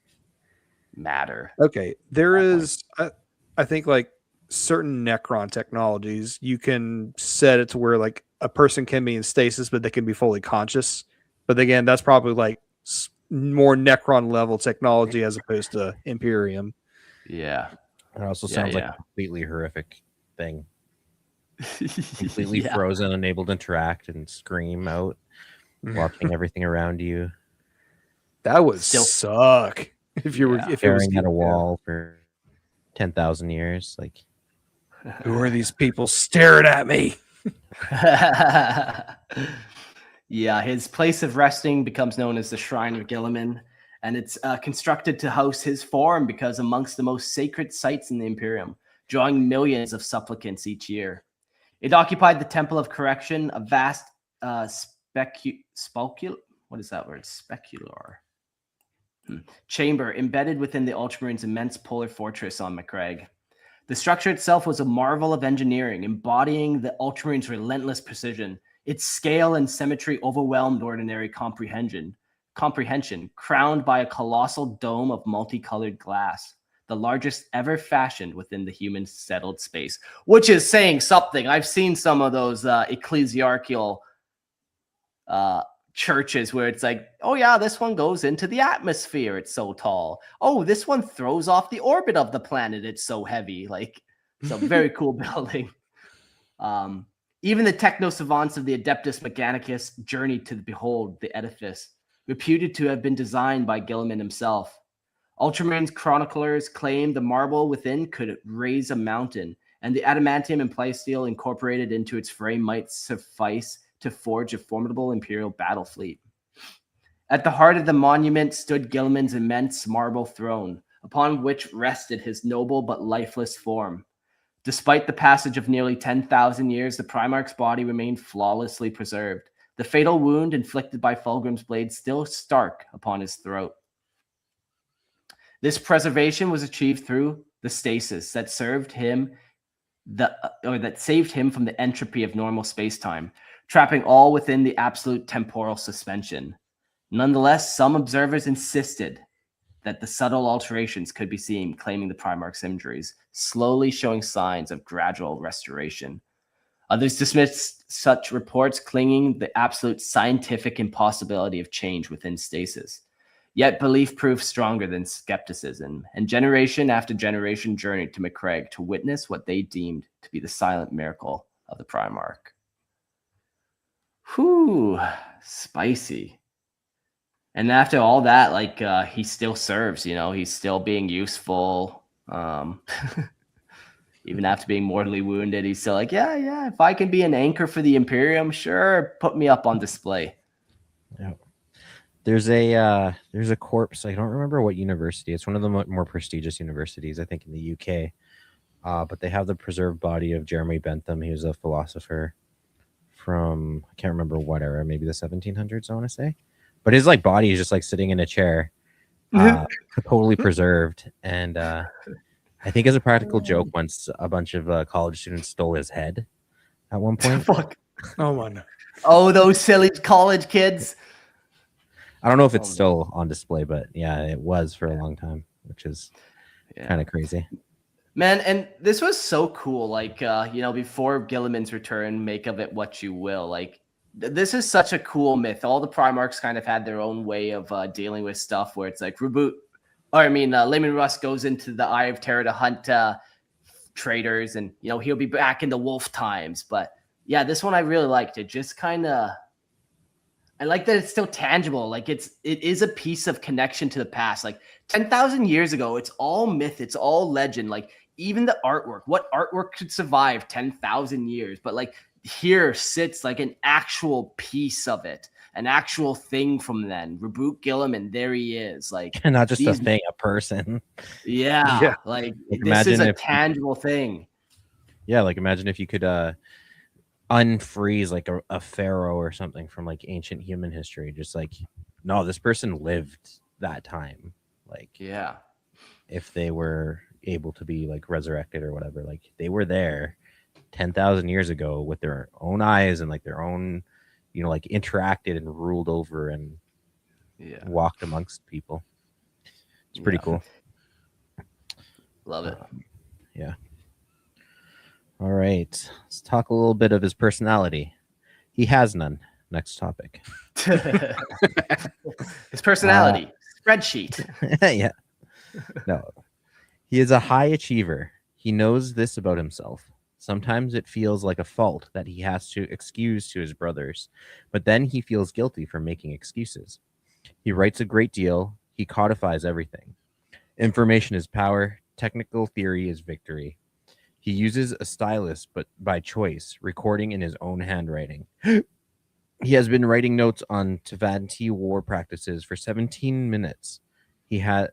Speaker 1: matter.
Speaker 3: Okay, there is, I think, like certain Necron technologies, you can set it to where like a person can be in stasis, but they can be fully conscious. But again, that's probably like more Necron level technology as opposed to Imperium.
Speaker 1: Yeah.
Speaker 2: It also sounds like a completely horrific thing. Completely frozen, unable to interact and scream out, watching everything around you.
Speaker 3: That would suck if you were
Speaker 2: staring at a wall for 10,000 years. Like,
Speaker 3: who are these people staring at me?
Speaker 1: Yeah, his place of resting becomes known as the Shrine of Guilliman, and it's constructed to house his form because amongst the most sacred sites in the Imperium, drawing millions of supplicants each year. It occupied the Temple of Correction, a vast specular chamber embedded within the Ultramarines' immense polar fortress on Macragge. The structure itself was a marvel of engineering, embodying the Ultramarines' relentless precision. Its scale and symmetry overwhelmed ordinary comprehension, crowned by a colossal dome of multicolored glass, the largest ever fashioned within the human settled space, which is saying something. I've seen some of those ecclesiarchal churches where it's like, oh yeah, this one goes into the atmosphere, it's so tall. Oh, this one throws off the orbit of the planet, it's so heavy. Like, it's a very cool building. Even the techno savants of the Adeptus Mechanicus journeyed to behold the edifice, reputed to have been designed by Guilliman himself. Ultramarines chroniclers claimed the marble within could raise a mountain, and the adamantium and plasteel incorporated into its frame might suffice to forge a formidable Imperial battle fleet. At the heart of the monument stood Guilliman's immense marble throne, upon which rested his noble but lifeless form. Despite the passage of nearly 10,000 years, the Primarch's body remained flawlessly preserved, the fatal wound inflicted by Fulgrim's blade still stark upon his throat. This preservation was achieved through the stasis that saved him from the entropy of normal space-time, trapping all within the absolute temporal suspension. Nonetheless, some observers insisted that the subtle alterations could be seen, claiming the Primarch's injuries, slowly showing signs of gradual restoration. Others dismissed such reports, clinging the absolute scientific impossibility of change within stasis. Yet belief proved stronger than skepticism, and generation after generation journeyed to Macragge to witness what they deemed to be the silent miracle of the Primarch. Whew, spicy. And after all that, like, he still serves, he's still being useful. Even after being mortally wounded, he's still like, yeah, if I can be an anchor for the Imperium, sure, put me up on display.
Speaker 2: Yeah. There's a corpse. I don't remember what university. It's one of the more prestigious universities, I think, in the UK. But they have the preserved body of Jeremy Bentham. He was a philosopher from, I can't remember what era, maybe the 1700s, I want to say. But his like body is just like sitting in a chair, totally preserved. And I think as a practical joke, once a bunch of college students stole his head at one point.
Speaker 1: Fuck.
Speaker 3: Oh my no.
Speaker 1: Oh, those silly college kids.
Speaker 2: I don't know if it's still on display, but yeah, it was for a long time, which is kind of crazy.
Speaker 1: Man, and this was so cool. Like, before Guilliman's return, make of it what you will. Like, this is such a cool myth. All the Primarchs kind of had their own way of dealing with stuff where it's like Layman Russ goes into the Eye of Terra to hunt traitors, and, he'll be back in the wolf times. But yeah, this one I really liked. It just kind of, I like that it's still tangible. Like it is a piece of connection to the past. Like 10,000 years ago, it's all myth. It's all legend. Like even the artwork, what artwork could survive 10,000 years? But like here sits like an actual piece of it, an actual thing from then. Roboute Guilliman, there he is. Like
Speaker 2: not just a thing, a person.
Speaker 1: Yeah. Like this is a tangible thing.
Speaker 2: Yeah. Like imagine if you could, unfreeze like a pharaoh or something from like ancient human history. Just like, no, this person lived that time. Like,
Speaker 1: yeah,
Speaker 2: if they were able to be like resurrected or whatever, like they were there 10,000 years ago with their own eyes and like their own, like interacted and ruled over and walked amongst people. It's pretty cool.
Speaker 1: Love it.
Speaker 2: Yeah. All right, let's talk a little bit of his personality. He has none. Next topic.
Speaker 1: His personality. Spreadsheet.
Speaker 2: Yeah. No. He is a high achiever. He knows this about himself. Sometimes it feels like a fault that he has to excuse to his brothers, but then he feels guilty for making excuses. He writes a great deal. He codifies everything. Information is power. Technical theory is victory. He uses a stylus, but by choice, recording in his own handwriting. He has been writing notes on Tevanti war practices for 17 minutes. He has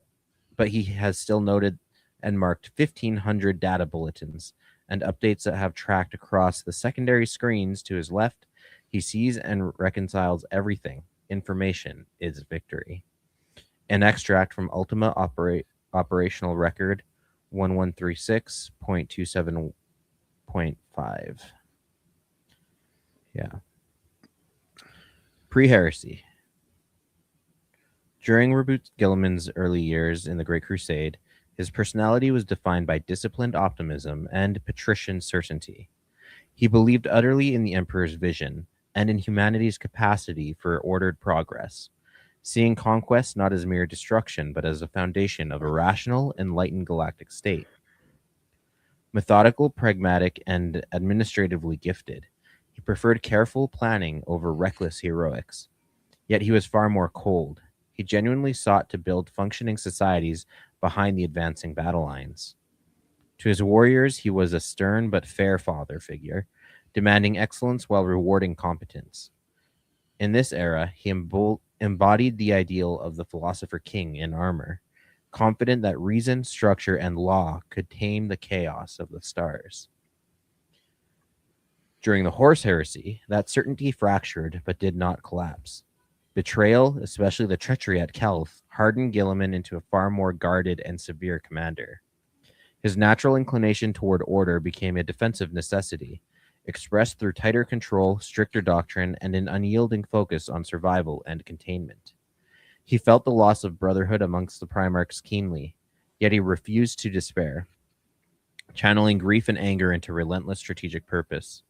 Speaker 2: still noted and marked 1,500 data bulletins and updates that have tracked across the secondary screens to his left. He sees and reconciles everything. Information is victory. An extract from Ultima Operational Record 1136.27.5. Yeah. Pre-heresy. During Roboute Guilliman's early years in the Great Crusade, his personality was defined by disciplined optimism and patrician certainty. He believed utterly in the Emperor's vision and in humanity's capacity for ordered progress, seeing conquest not as mere destruction, but as a foundation of a rational, enlightened galactic state. Methodical, pragmatic, and administratively gifted, he preferred careful planning over reckless heroics. Yet he was far more cold. He genuinely sought to build functioning societies behind the advancing battle lines. To his warriors, he was a stern but fair father figure, demanding excellence while rewarding competence. In this era, he embodied the ideal of the philosopher king in armor, confident that reason, structure, and law could tame the chaos of the stars. During the Horus Heresy, that certainty fractured but did not collapse. Betrayal, especially the treachery at Kelth, hardened Guilliman into a far more guarded and severe commander. His natural inclination toward order became a defensive necessity, expressed through tighter control, stricter doctrine, and an unyielding focus on survival and containment. He felt the loss of brotherhood amongst the Primarchs keenly, yet he refused to despair, channeling grief and anger into relentless strategic purpose.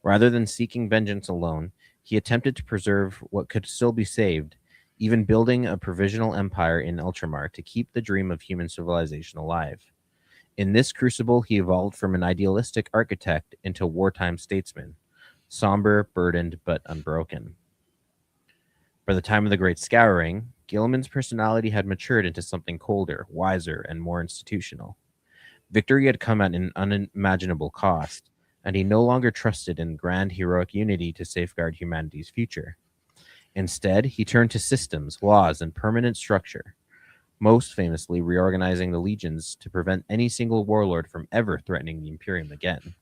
Speaker 2: Rather than seeking vengeance alone, he attempted to preserve what could still be saved, even building a provisional empire in Ultramar to keep the dream of human civilization alive. In this crucible, he evolved from an idealistic architect into a wartime statesman, somber, burdened, but unbroken. By the time of the Great Scouring, Guilliman's personality had matured into something colder, wiser, and more institutional. Victory had come at an unimaginable cost, and he no longer trusted in grand heroic unity to safeguard humanity's future. Instead, he turned to systems, laws, and permanent structure, most famously reorganizing the legions to prevent any single warlord from ever threatening the Imperium again.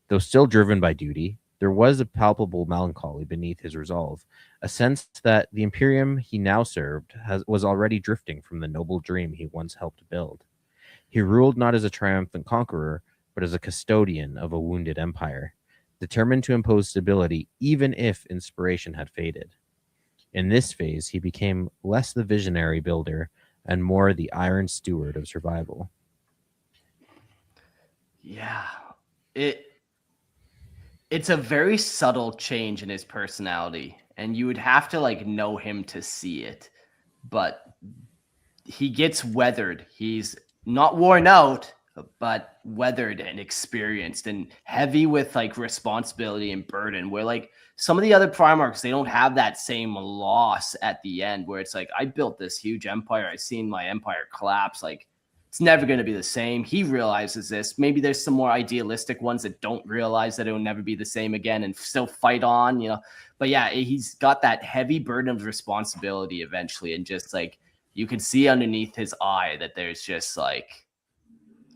Speaker 2: Though still driven by duty, there was a palpable melancholy beneath his resolve, a sense that the Imperium he now served was already drifting from the noble dream he once helped build. He ruled not as a triumphant conqueror, but as a custodian of a wounded empire, determined to impose stability even if inspiration had faded. In this phase, he became less the visionary builder and more the iron steward of survival.
Speaker 1: Yeah. It's a very subtle change in his personality, and you would have to like know him to see it. But he gets weathered. He's not worn out, but weathered and experienced and heavy with like responsibility and burden, where like some of the other primarchs, they don't have that same loss at the end where it's like, I built this huge empire. I've seen my empire collapse. Like, it's never going to be the same. He realizes this. Maybe there's some more idealistic ones that don't realize that it will never be the same again and still fight on, you know. But yeah, he's got that heavy burden of responsibility eventually. And just like, you can see underneath his eye that there's just like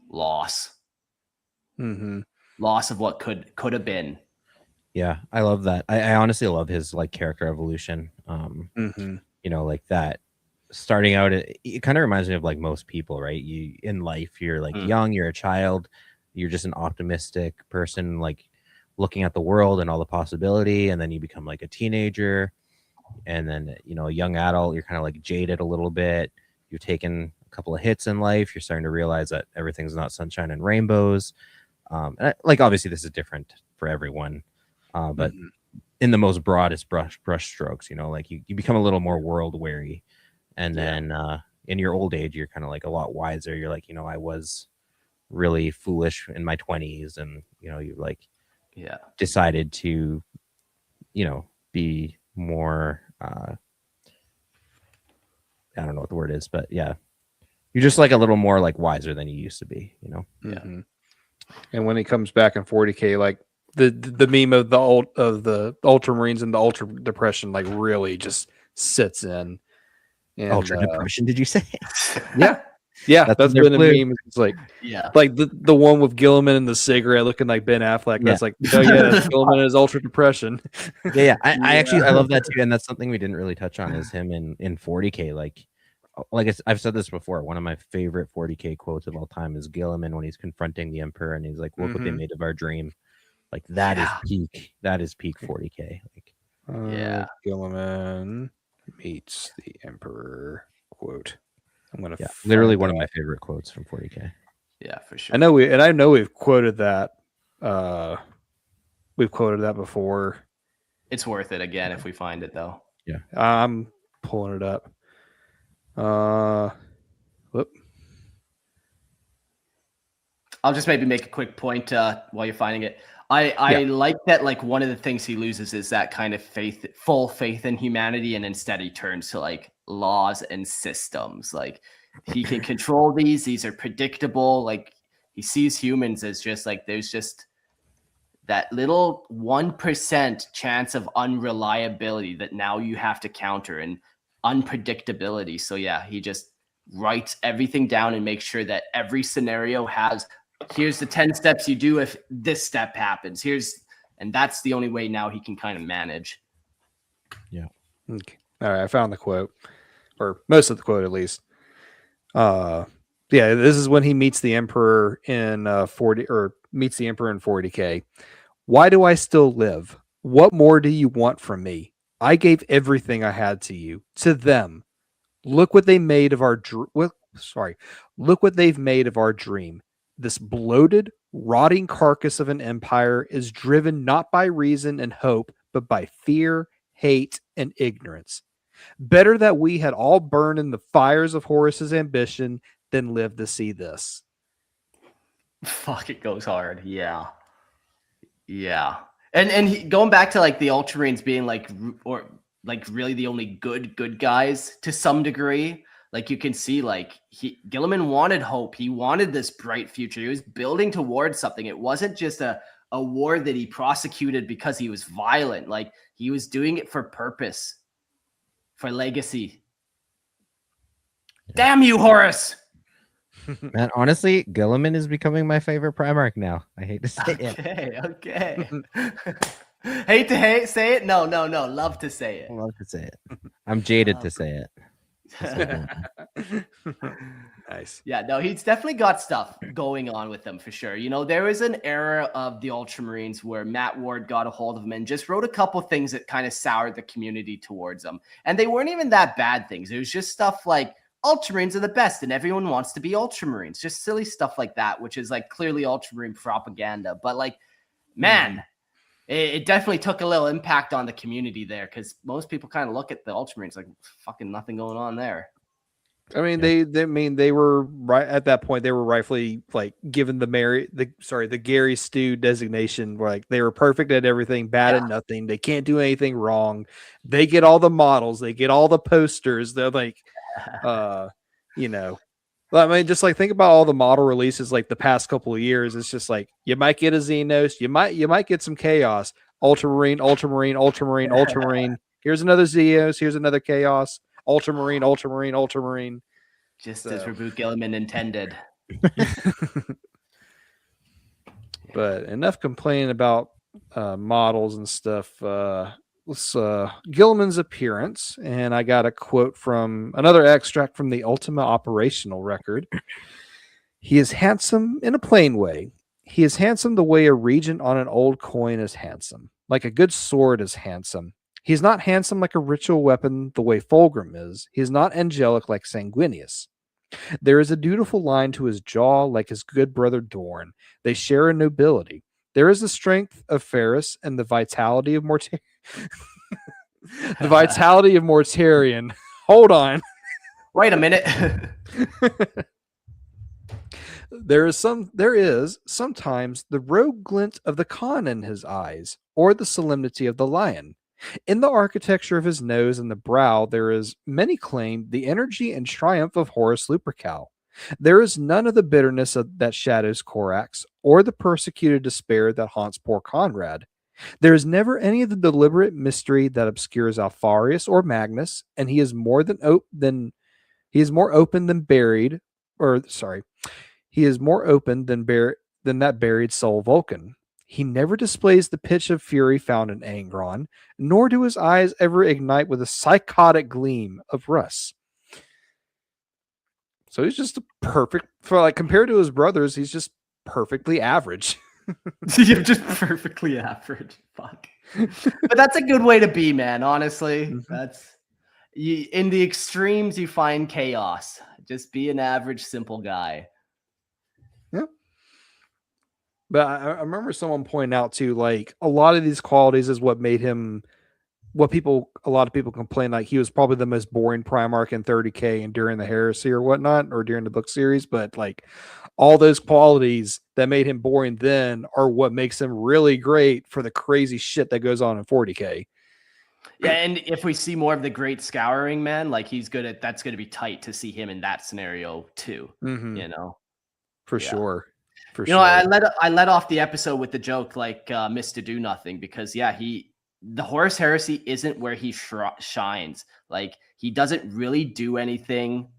Speaker 1: loss. Loss of what could have been.
Speaker 2: Yeah, I love that. I honestly love his like character evolution. You know, like that starting out, it kind of reminds me of like most people, right? You in life, you're like young, you're a child, you're just an optimistic person, like looking at the world and all the possibility, and then you become like a teenager, and then, you know, a young adult, you're kind of like jaded a little bit. You've taken a couple of hits in life, you're starting to realize that everything's not sunshine and rainbows. And like obviously this is different for everyone, but in the most broadest brush strokes, you know, like you become a little more world weary. And then in your old age, you're kind of like a lot wiser. You're like, you know, I was really foolish in my 20s, and, you know, you like decided to, you know, be more, I don't know what the word is, but yeah, you're just like a little more like wiser than you used to be, you know?
Speaker 3: Yeah. And when he comes back in 40K, like the meme of the Ultramarines and the Ultra Depression, like really just sits in. And,
Speaker 2: Ultra Depression, did you say?
Speaker 3: Yeah, that's been a meme. It's like, like the one with Guilliman and the cigarette looking like Ben Affleck. That's like, oh yeah, that's Guilliman and his Ultra Depression.
Speaker 2: I actually I love that too, and that's something we didn't really touch on is him in 40K. Like I've said this before. One of my favorite 40K quotes of all time is Guilliman when he's confronting the Emperor and he's like, "Look what they made of our dream." Like that is peak. That is peak 40K. Like,
Speaker 3: Guilliman meets the Emperor quote. I'm gonna
Speaker 2: literally one of my favorite quotes from 40K.
Speaker 1: Yeah, for sure.
Speaker 3: I know we've quoted that. We've quoted that before.
Speaker 1: It's worth it again if we find it though.
Speaker 2: Yeah,
Speaker 3: I'm pulling it up. Whoop.
Speaker 1: I'll just maybe make a quick point while you're finding it. I like that, like, one of the things he loses is that kind of full faith in humanity, and instead he turns to like laws and systems. Like, he can control these are predictable. Like, he sees humans as just like, there's just that little 1% chance of unreliability that now you have to counter, and unpredictability. So yeah, he just writes everything down and makes sure that every scenario has, here's the 10 steps you do if this step happens. And that's the only way now he can kind of manage.
Speaker 2: Yeah.
Speaker 3: Okay. All right. I found the quote, or most of the quote at least. Yeah, this is when he meets the Emperor in 40K. Why do I still live? What more do you want from me? I gave everything I had to you, to them. Look what they made of our Look what they've made of our dream. This bloated, rotting carcass of an empire is driven not by reason and hope, but by fear, hate, and ignorance. Better that we had all burned in the fires of Horus's ambition than live to see this.
Speaker 1: Fuck, it goes hard. Yeah. And going back to like the Ultramarines being like, or like really the only good guys to some degree. Like, you can see, like, Guilliman wanted hope. He wanted this bright future. He was building towards something. It wasn't just a war that he prosecuted because he was violent. Like, he was doing it for purpose, for legacy. Damn you, Horus!
Speaker 2: Man, honestly, Guilliman is becoming my favorite Primarch now. I hate to say it.
Speaker 1: Okay. Hate to say it. No. Love to say
Speaker 2: I
Speaker 1: it.
Speaker 2: love to say it. I'm jaded to say it.
Speaker 3: Nice.
Speaker 1: Yeah, no, he's definitely got stuff going on with them for sure. You know, there was an era of the Ultramarines where Matt Ward got a hold of him and just wrote a couple things that kind of soured the community towards them. And they weren't even that bad things. It was just stuff like Ultramarines are the best and everyone wants to be Ultramarines. Just silly stuff like that, which is like clearly Ultramarine propaganda. But like, man, it definitely took a little impact on the community there because most people kind of look at the Ultramarines like fucking nothing going on there.
Speaker 3: I mean, they were right at that point. They were rightfully like given the Gary Stu designation. Where like they were perfect at everything, bad at nothing. They can't do anything wrong. They get all the models. They get all the posters. They're like, you know, I mean, just like think about all the model releases like the past couple of years. It's just like you might get a Xenos, you might get some Chaos, Ultramarine. Here's another Zeos. Here's another Chaos. Ultramarine.
Speaker 1: Just as Roboute Guilliman intended.
Speaker 3: But enough complaining about models and stuff. Let's Guilliman's appearance, and I got a quote from another extract from the Ultima operational record. He is handsome in a plain way. He is handsome the way a regent on an old coin is handsome, like a good sword is handsome. He is not handsome like a ritual weapon the way Fulgrim is. He is not angelic like Sanguinius. There is a dutiful line to his jaw like his good brother Dorn. They share a nobility. There is the strength of Ferris and the vitality of Mortarion. The vitality of Mortarion. Hold on.
Speaker 1: Wait a minute.
Speaker 3: There is sometimes the rogue glint of the Khan in his eyes, or the solemnity of the lion. In the architecture of his nose and the brow, there is, many claim, the energy and triumph of Horus Lupercal. There is none of the bitterness that shadows Corax, or the persecuted despair that haunts poor Conrad. There is never any of the deliberate mystery that obscures Alfarius or Magnus, and he is more open than buried, or sorry, he is more open than that buried soul Vulcan. He never displays the pitch of fury found in Angron, nor do his eyes ever ignite with a psychotic gleam of Russ. So he's just a perfect, for like compared to his brothers, he's just perfectly average.
Speaker 1: You're just perfectly average. Fuck. But that's a good way to be, man. Honestly, that's in the extremes you find chaos. Just be an average, simple guy.
Speaker 3: Yeah. But I remember someone pointing out too, like a lot of these qualities is what made him a lot of people complain like he was probably the most boring Primarch in 30K and during the Heresy or whatnot, or during the book series. But like all those qualities that made him boring then are what makes him really great for the crazy shit that goes on in 40K.
Speaker 1: Yeah, and if we see more of the Great Scouring, man, like that's going to be tight to see him in that scenario too. You know,
Speaker 3: for sure.
Speaker 1: You know, I let off the episode with the joke like Mr. Do Nothing because the Horus Heresy isn't where he shines. Like he doesn't really do anything.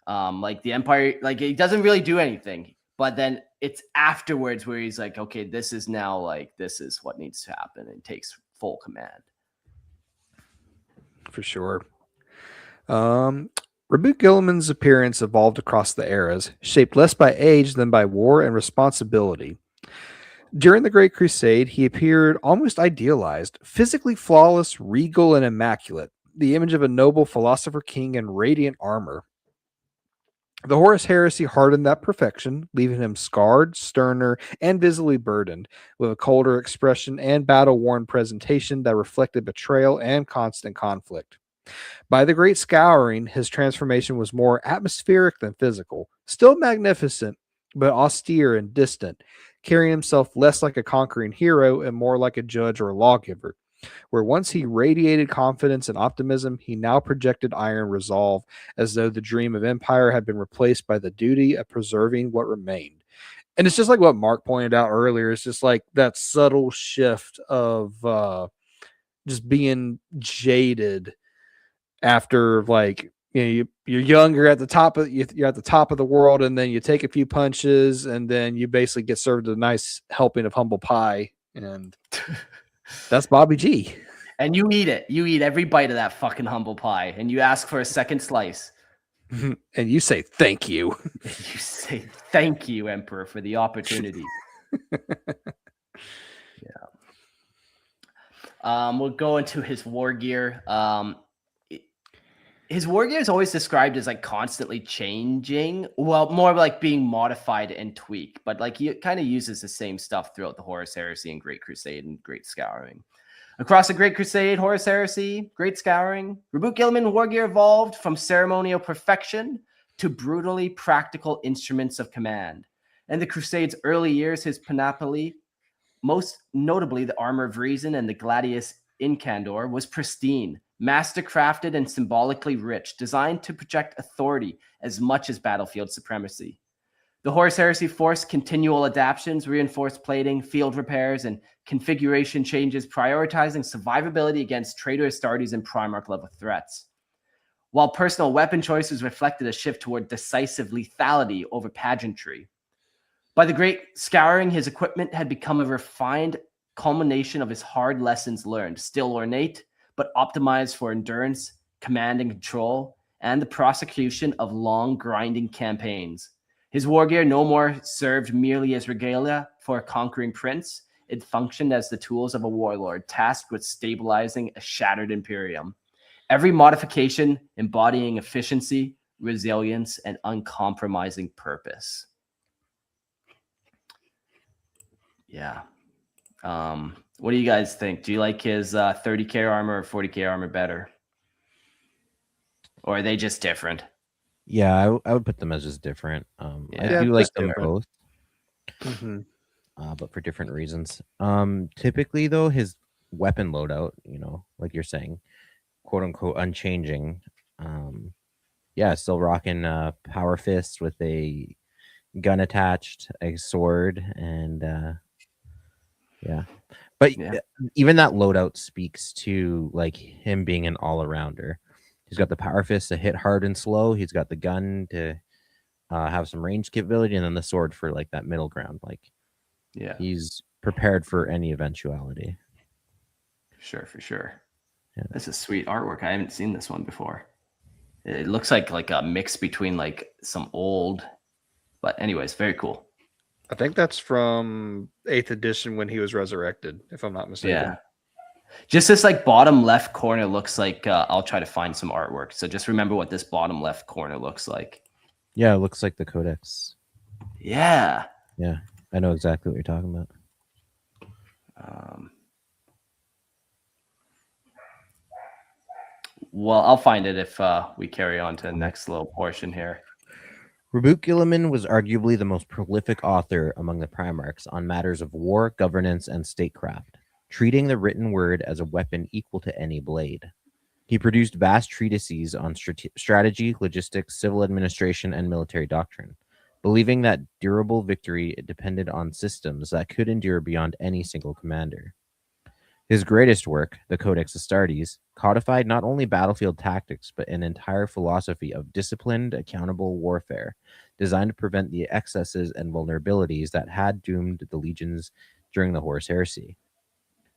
Speaker 1: Like the Empire, like he doesn't really do anything. But then it's afterwards where he's like, okay, this is what needs to happen, and takes full command.
Speaker 3: For sure. Roboute Guilliman's appearance evolved across the eras, shaped less by age than by war and responsibility. During the Great Crusade, he appeared almost idealized, physically flawless, regal, and immaculate, the image of a noble philosopher king in radiant armor. The Horus Heresy hardened that perfection, leaving him scarred, sterner, and visibly burdened, with a colder expression and battle-worn presentation that reflected betrayal and constant conflict. By the Great Scouring, his transformation was more atmospheric than physical, still magnificent, but austere and distant, carrying himself less like a conquering hero and more like a judge or a lawgiver. Where once he radiated confidence and optimism, he now projected iron resolve, as though the dream of empire had been replaced by the duty of preserving what remained. And it's just like what Mark pointed out earlier. It's just like that subtle shift of just being jaded after, like, you know, you're young, you're at the top of the world, and then you take a few punches, and then you basically get served a nice helping of humble pie, and That's Bobby G.
Speaker 1: And you eat it. You eat every bite of that fucking humble pie, and you ask for a second slice.
Speaker 3: And you say thank you.
Speaker 1: And you say thank you, Emperor, for the opportunity. We'll go into his war gear. His war gear is always described as like constantly changing. Well, more like being modified and tweaked, but like he kind of uses the same stuff throughout the Horus Heresy and Great Crusade and Great Scouring. Across the Great Crusade, Horus Heresy, Great Scouring, Roboute Guilliman war gear evolved from ceremonial perfection to brutally practical instruments of command. In the Crusade's early years, his panoply, most notably the Armor of Reason and the Gladius Incandor, was pristine, mastercrafted and symbolically rich, designed to project authority as much as battlefield supremacy. The Horus Heresy forced continual adaptations, reinforced plating, field repairs, and configuration changes, prioritizing survivability against Traitor Astartes and Primarch level threats. While personal weapon choices reflected a shift toward decisive lethality over pageantry. By the Great Scouring, his equipment had become a refined culmination of his hard lessons learned, still ornate, but optimized for endurance, command and control, and the prosecution of long, grinding campaigns. His war gear no more served merely as regalia for a conquering prince. It functioned as the tools of a warlord tasked with stabilizing a shattered Imperium. Every modification embodying efficiency, resilience, and uncompromising purpose. Yeah. What do you guys think? Do you like his 30k armor or 40k armor better? Or are they just different?
Speaker 2: Yeah, I would put them as just different.
Speaker 1: Yeah,
Speaker 2: I do like
Speaker 3: just
Speaker 2: them
Speaker 3: different.
Speaker 2: both,
Speaker 3: Mm-hmm.
Speaker 2: but for different reasons. Typically though, his weapon loadout, like you're saying, quote unquote unchanging. Yeah, still rocking power fist with a gun attached, a sword, and yeah. But even that loadout speaks to like him being an all-arounder. He's got the power fist to hit hard and slow. He's got the gun to have some range capability, and then the sword for like that middle ground. Like,
Speaker 1: yeah,
Speaker 2: he's prepared for any eventuality.
Speaker 1: For sure.
Speaker 2: Yeah.
Speaker 1: This is sweet artwork. I haven't seen this one before. It looks like a mix between like some old, but anyways, very cool.
Speaker 3: I think that's from 8th edition when he was resurrected, if I'm not mistaken.
Speaker 1: Yeah. Just this like bottom left corner looks like I'll try to find some artwork. So just remember what this bottom left corner looks like.
Speaker 2: Yeah, it looks like the Codex.
Speaker 1: Yeah.
Speaker 2: Yeah, I know exactly what you're talking about.
Speaker 1: Well, I'll find it if we carry on to the next little portion here.
Speaker 2: Roboute Guilliman was arguably the most prolific author among the Primarchs on matters of war, governance, and statecraft, treating the written word as a weapon equal to any blade. He produced vast treatises on strategy, logistics, civil administration, and military doctrine, believing that durable victory depended on systems that could endure beyond any single commander. His greatest work, the Codex Astartes, codified not only battlefield tactics, but an entire philosophy of disciplined, accountable warfare, designed to prevent the excesses and vulnerabilities that had doomed the legions during the Horus Heresy.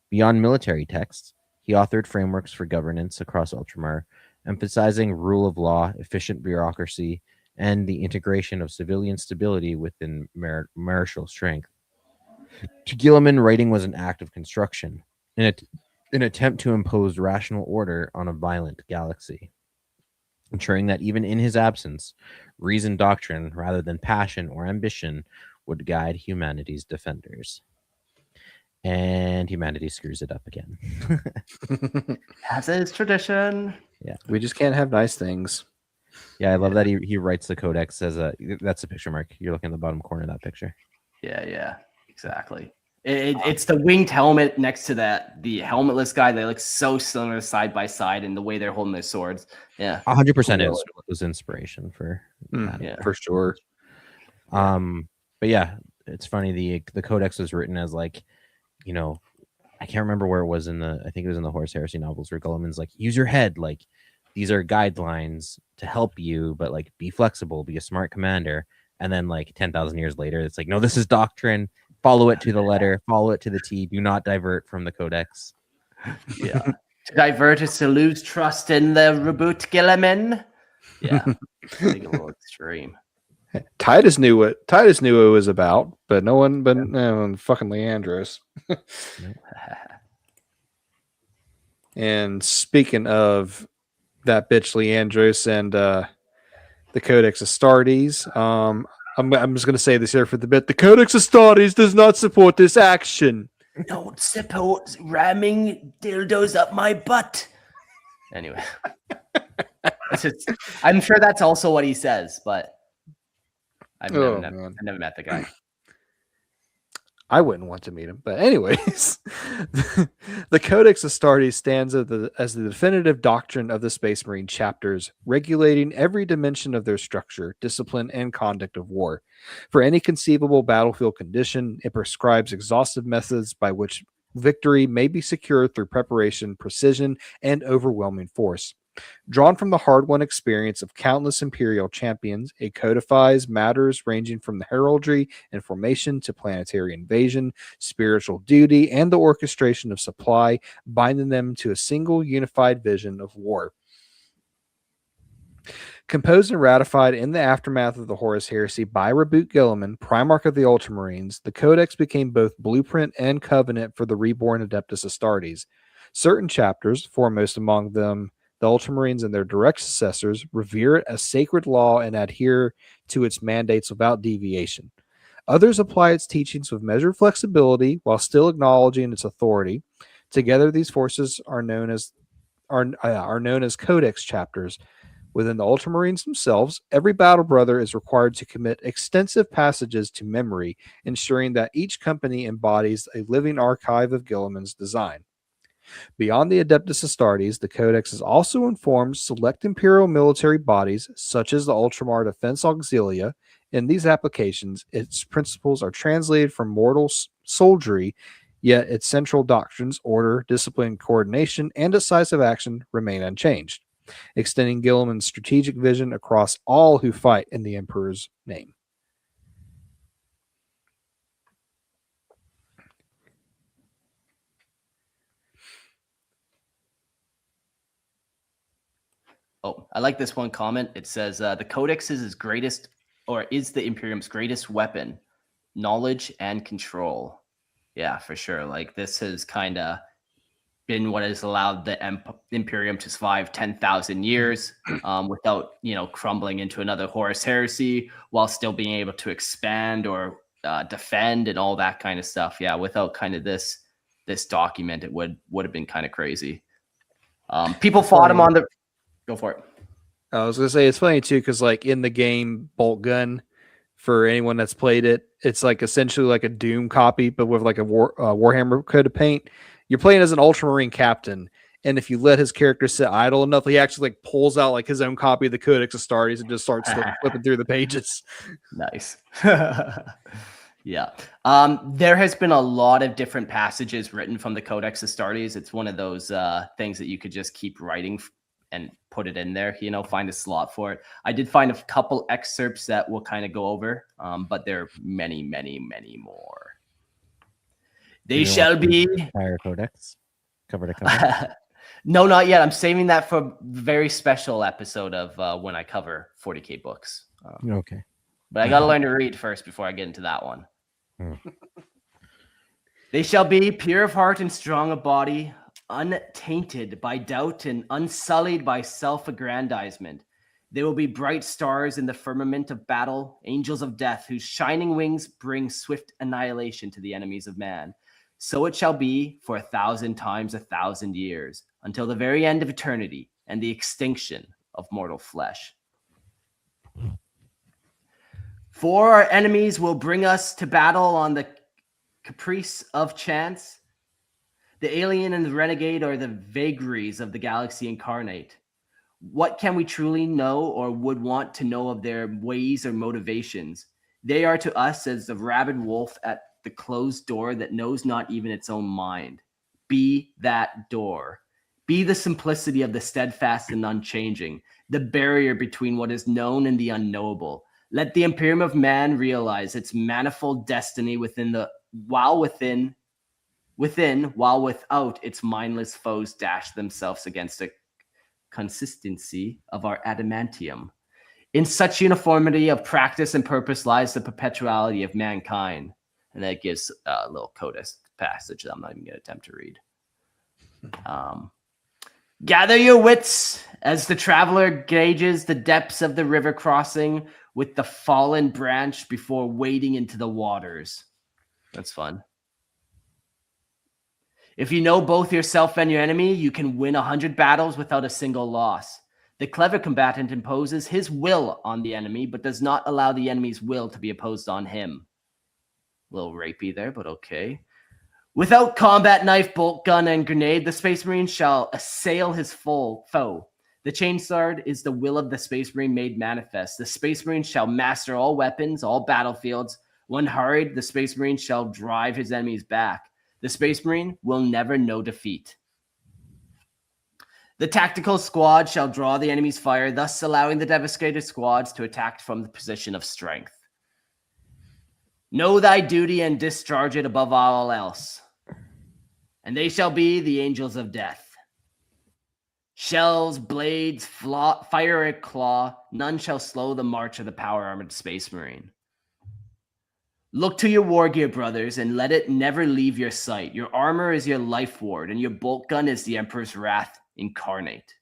Speaker 2: Beyond military texts, he authored frameworks for governance across Ultramar, emphasizing rule of law, efficient bureaucracy, and the integration of civilian stability within martial strength. To Guilliman, writing was an act of construction, an attempt to impose rational order on a violent galaxy, ensuring that even in his absence, reasoned doctrine, rather than passion or ambition, would guide humanity's defenders. And humanity screws it up again.
Speaker 1: As is tradition.
Speaker 2: Yeah,
Speaker 3: We just can't have nice things.
Speaker 2: yeah, I love that he writes the Codex as that's the picture, Mark. You're looking at the bottom corner of that picture.
Speaker 1: Yeah, exactly. It's the winged helmet next to the helmetless guy. They look so similar side by side in the way they're holding their swords. Yeah,
Speaker 2: 100% was inspiration for that.
Speaker 1: yeah.
Speaker 3: For sure.
Speaker 2: But yeah, it's funny. The Codex was written as like, I can't remember where it was I think it was in the Horus Heresy novels where Guilliman's like, use your head. Like, these are guidelines to help you, but like, be flexible, be a smart commander. And then like 10,000 years later, it's like, no, this is doctrine. Follow it to the letter. Follow it to the T. Do not divert from the Codex.
Speaker 1: Yeah. To divert is to lose trust in the Roboute Guilliman. Yeah. Take a little extreme.
Speaker 3: Titus knew what it was about, but no one fucking Leandros. And speaking of that bitch Leandros and the Codex Astartes, I'm just gonna say this here for the bit. The Codex Astartes does not support this action.
Speaker 1: Don't support ramming dildos up my butt. Anyway. I'm sure that's also what he says, but I've never met the guy.
Speaker 3: I wouldn't want to meet him. But anyways, the Codex Astartes stands as the definitive doctrine of the Space Marine chapters, regulating every dimension of their structure, discipline, and conduct of war. For any conceivable battlefield condition, it prescribes exhaustive methods by which victory may be secured through preparation, precision, and overwhelming force. Drawn from the hard-won experience of countless Imperial champions, it codifies matters ranging from the heraldry and formation to planetary invasion, spiritual duty, and the orchestration of supply, binding them to a single unified vision of war. Composed and ratified in the aftermath of the Horus Heresy by Roboute Guilliman, Primarch of the Ultramarines, the Codex became both blueprint and covenant for the reborn Adeptus Astartes. Certain chapters, foremost among them the Ultramarines and their direct successors, revere it as sacred law and adhere to its mandates without deviation. Others apply its teachings with measured flexibility while still acknowledging its authority. Together, these forces are known as Codex chapters. Within the Ultramarines themselves, every battle brother is required to commit extensive passages to memory, ensuring that each company embodies a living archive of Guilliman's design. Beyond the Adeptus Astartes, the Codex has also informed select Imperial military bodies, such as the Ultramar Defense Auxilia. In these applications, its principles are translated from mortal soldiery, yet its central doctrines, order, discipline, coordination, and decisive action remain unchanged, extending Guilliman's strategic vision across all who fight in the Emperor's name.
Speaker 1: Oh, I like this one comment. It says, the Codex is is the Imperium's greatest weapon, knowledge and control. Yeah, for sure. Like, this has kind of been what has allowed the Imperium to survive 10,000 years without, crumbling into another Horus Heresy, while still being able to expand or defend and all that kind of stuff. Yeah, without kind of this document, it would have been kind of crazy. People fought him on the... Go for it.
Speaker 3: I was going to say, it's funny too, because like in the game Bolt Gun, for anyone that's played it, it's like essentially like a Doom copy, but with like a Warhammer coat of paint. You're playing as an Ultramarine captain, and if you let his character sit idle enough, he actually like pulls out like his own copy of the Codex Astartes and just starts flipping through the pages.
Speaker 1: Nice. Yeah. There has been a lot of different passages written from the Codex Astartes. It's one of those things that you could just keep writing and put it in there, find a slot for it. I did find a couple excerpts that we'll kind of go over, but there are many, many, many more. They shall be
Speaker 2: entire Codex cover to cover.
Speaker 1: No, not yet. I'm saving that for a very special episode of when I cover 40K books.
Speaker 2: Okay.
Speaker 1: But I got to learn to read first before I get into that one. They shall be pure of heart and strong of body, untainted by doubt and unsullied by self-aggrandizement. They will be bright stars in the firmament of battle, angels of death, whose shining wings bring swift annihilation to the enemies of man. So it shall be for 1,000 times 1,000 years, until the very end of eternity and the extinction of mortal flesh. For our enemies will bring us to battle on the caprice of chance. The alien and the renegade are the vagaries of the galaxy incarnate. What can we truly know or would want to know of their ways or motivations? They are to us as the rabid wolf at the closed door that knows not even its own mind. Be that door. Be the simplicity of the steadfast and unchanging, the barrier between what is known and the unknowable. Let the Imperium of man realize its manifold destiny within the while while without its mindless foes dash themselves against the consistency of our adamantium. In such uniformity of practice and purpose lies the perpetuality of mankind. And that gives a little Codex passage that I'm not even going to attempt to read. Gather your wits as the traveler gauges the depths of the river crossing with the fallen branch before wading into the waters. That's fun. If you know both yourself and your enemy, you can win 100 battles without a single loss. The clever combatant imposes his will on the enemy, but does not allow the enemy's will to be opposed on him. A little rapey there, but okay. Without combat knife, bolt gun, and grenade, the Space Marine shall assail his foe. The chain sword is the will of the Space Marine made manifest. The Space Marine shall master all weapons, all battlefields. When hurried, the Space Marine shall drive his enemies back. The Space Marine will never know defeat. The tactical squad shall draw the enemy's fire, thus allowing the devastated squads to attack from the position of strength. Know thy duty and discharge it above all else. And they shall be the angels of death. Shells, blades, fire, or claw, none shall slow the march of the power-armored Space Marine. Look to your war gear, brothers, and let it never leave your sight. Your armor is your life ward, and your bolt gun is the Emperor's wrath incarnate.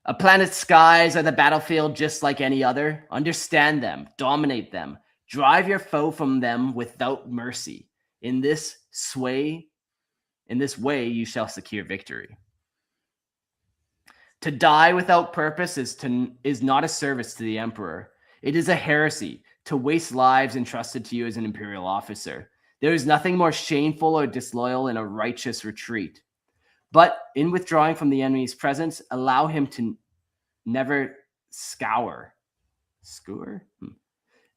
Speaker 1: A planet's skies are the battlefield just like any other. Understand them, dominate them, drive your foe from them without mercy. In this way, you shall secure victory. To die without purpose is not a service to the Emperor. It is a heresy to waste lives entrusted to you as an Imperial officer. There is nothing more shameful or disloyal in a righteous retreat. But in withdrawing from the enemy's presence, allow him to never scour. Skewer?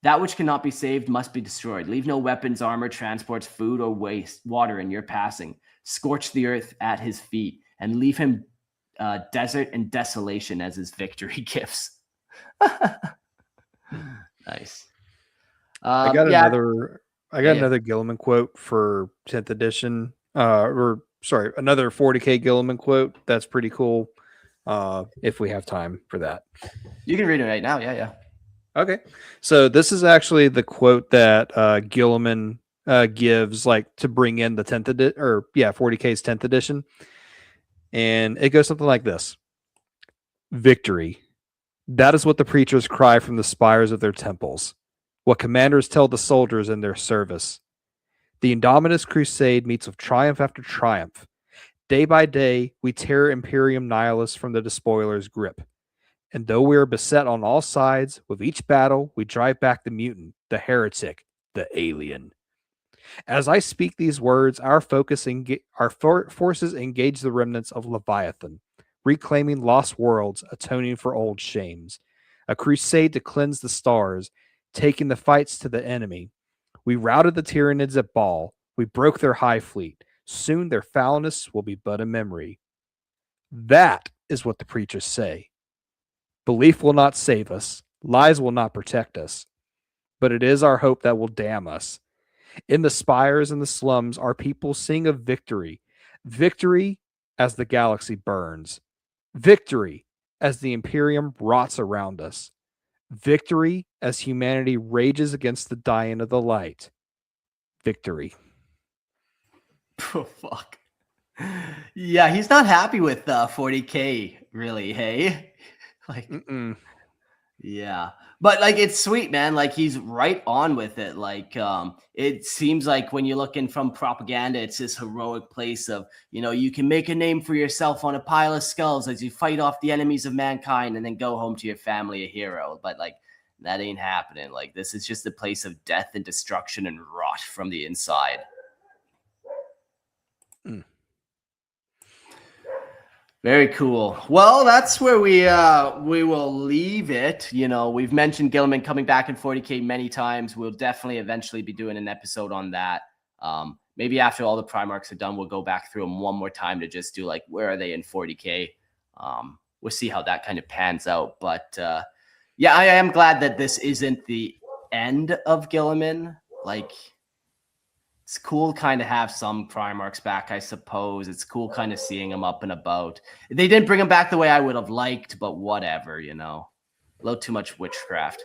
Speaker 1: That which cannot be saved must be destroyed. Leave no weapons, armor, transports, food, or water in your passing. Scorch the earth at his feet and leave him desert and desolation as his victory gifts. Nice.
Speaker 3: I got another Guilliman quote for 10th edition. Another 40k Guilliman quote. That's pretty cool. If we have time for that,
Speaker 1: you can read it right now. Yeah.
Speaker 3: Okay. So this is actually the quote that Guilliman gives, like, to bring in the 40k's 10th edition, and it goes something like this: "Victory. That is what the preachers cry from the spires of their temples, what commanders tell the soldiers in their service. The Indominus crusade meets with triumph after triumph. Day by day, we tear Imperium nihilists from the despoiler's grip. And though we are beset on all sides, with each battle, we drive back the mutant, the heretic, the alien. As I speak these words, our forces engage the remnants of Leviathan, reclaiming lost worlds, atoning for old shames. A crusade to cleanse the stars, taking the fights to the enemy. We routed the Tyranids at Baal. We broke their high fleet. Soon their foulness will be but a memory." That is what the preachers say. Belief will not save us. Lies will not protect us. But it is our hope that will damn us. In the spires and the slums, our people sing of victory. Victory as the galaxy burns. Victory as the Imperium rots around us. Victory as humanity rages against the dying of the light. Victory.
Speaker 1: Oh, fuck. Yeah, he's not happy with 40k, really, hey? Like, yeah. But, like, it's sweet, man. Like, he's right on with it. Like, it seems like when you're looking from propaganda, it's this heroic place of, you can make a name for yourself on a pile of skulls as you fight off the enemies of mankind and then go home to your family a hero. But, like, that ain't happening. Like, this is just a place of death and destruction and rot from the inside. Very cool. Well, that's where we will leave it. We've mentioned Guilliman coming back in 40k many times. We'll definitely eventually be doing an episode on that. Maybe after all the Primarchs are done, we'll go back through them one more time to just do, like, where are they in 40k? We'll see how that kind of pans out. But yeah, I am glad that this isn't the end of Guilliman. Like, it's cool kind of have some Primarchs back, I suppose. It's cool kind of seeing them up and about. They didn't bring them back the way I would have liked, but whatever, you know. A little too much witchcraft.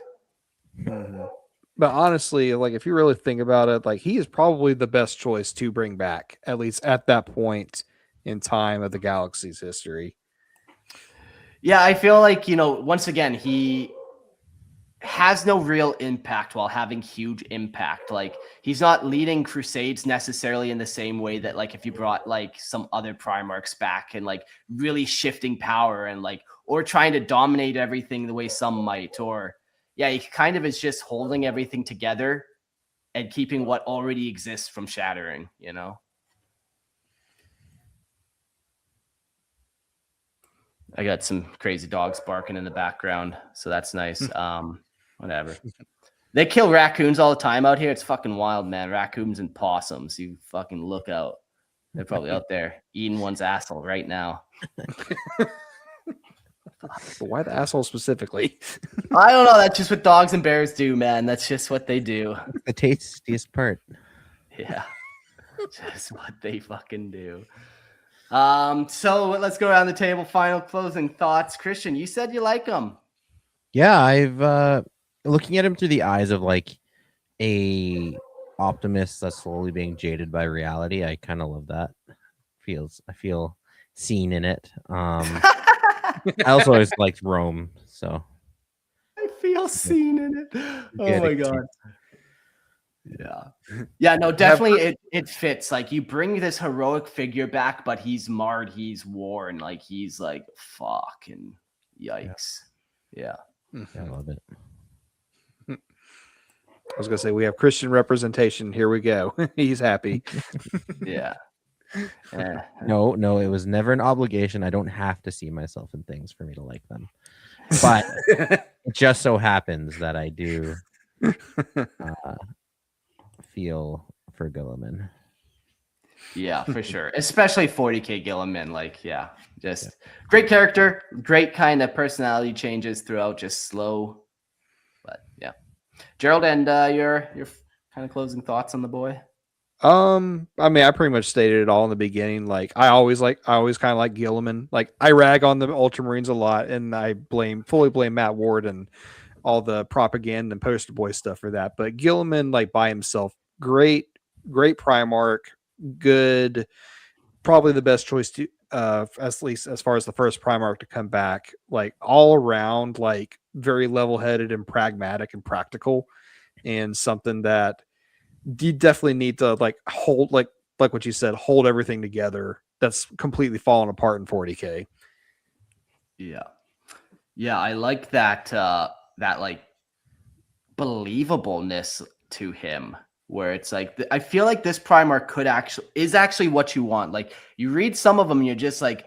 Speaker 3: Mm-hmm. But honestly, like if you really think about it, like he is probably the best choice to bring back, at least at that point in time of the galaxy's history.
Speaker 1: Yeah, I feel like, you know, once again, he has no real impact while having huge impact. Like he's not leading crusades necessarily in the same way that like if you brought like some other Primarchs back and like really shifting power and like or trying to dominate everything the way some might, or yeah, he kind of is just holding everything together and keeping what already exists from shattering, you know. I got some crazy dogs barking in the background, so that's nice. Whatever. They kill raccoons all the time out here. It's fucking wild, man. Raccoons and possums. You fucking look out. They're probably out there eating one's asshole right now.
Speaker 3: But why the asshole specifically?
Speaker 1: I don't know. That's just what dogs and bears do, man. That's just what they do.
Speaker 2: The tastiest part.
Speaker 1: Yeah. Just what they fucking do. So let's go around the table. Final closing thoughts. Christian, you said you like them.
Speaker 2: Yeah, I've looking at him through the eyes of like a optimist that's slowly being jaded by reality. I kind of love that. I feel seen in it. I also always liked Rome, so
Speaker 1: I feel seen in it. Oh
Speaker 2: Get
Speaker 1: my
Speaker 2: it.
Speaker 1: god. Yeah, no, definitely it fits. Like you bring this heroic figure back, but he's marred, he's worn, like he's like fucking yikes. Yeah.
Speaker 2: I love it.
Speaker 3: I was gonna say we have Christian representation. Here we go. He's happy.
Speaker 1: Yeah.
Speaker 2: No, it was never an obligation. I don't have to see myself in things for me to like them. But it just so happens that I do feel for Guilliman.
Speaker 1: Yeah, for sure. Especially 40k Guilliman. Like, yeah, just great character, great kind of personality changes throughout, just slow. But yeah. Gerald, and your kind of closing thoughts on the boy?
Speaker 3: I mean, I pretty much stated it all in the beginning. Like, I always kind of like Guilliman. Like, I rag on the Ultramarines a lot, and I fully blame Matt Ward and all the propaganda and poster boy stuff for that. But Guilliman, like by himself, great Primarch, good, probably the best choice to, at least as far as the first Primarch to come back. Like all around, like very level-headed and pragmatic and practical, and something that you definitely need to like hold, like what you said, hold everything together. That's completely fallen apart in 40k.
Speaker 1: Yeah, I like that that like believableness to him, where it's like I feel like this Primarch is actually what you want. Like you read some of them, and you're just like,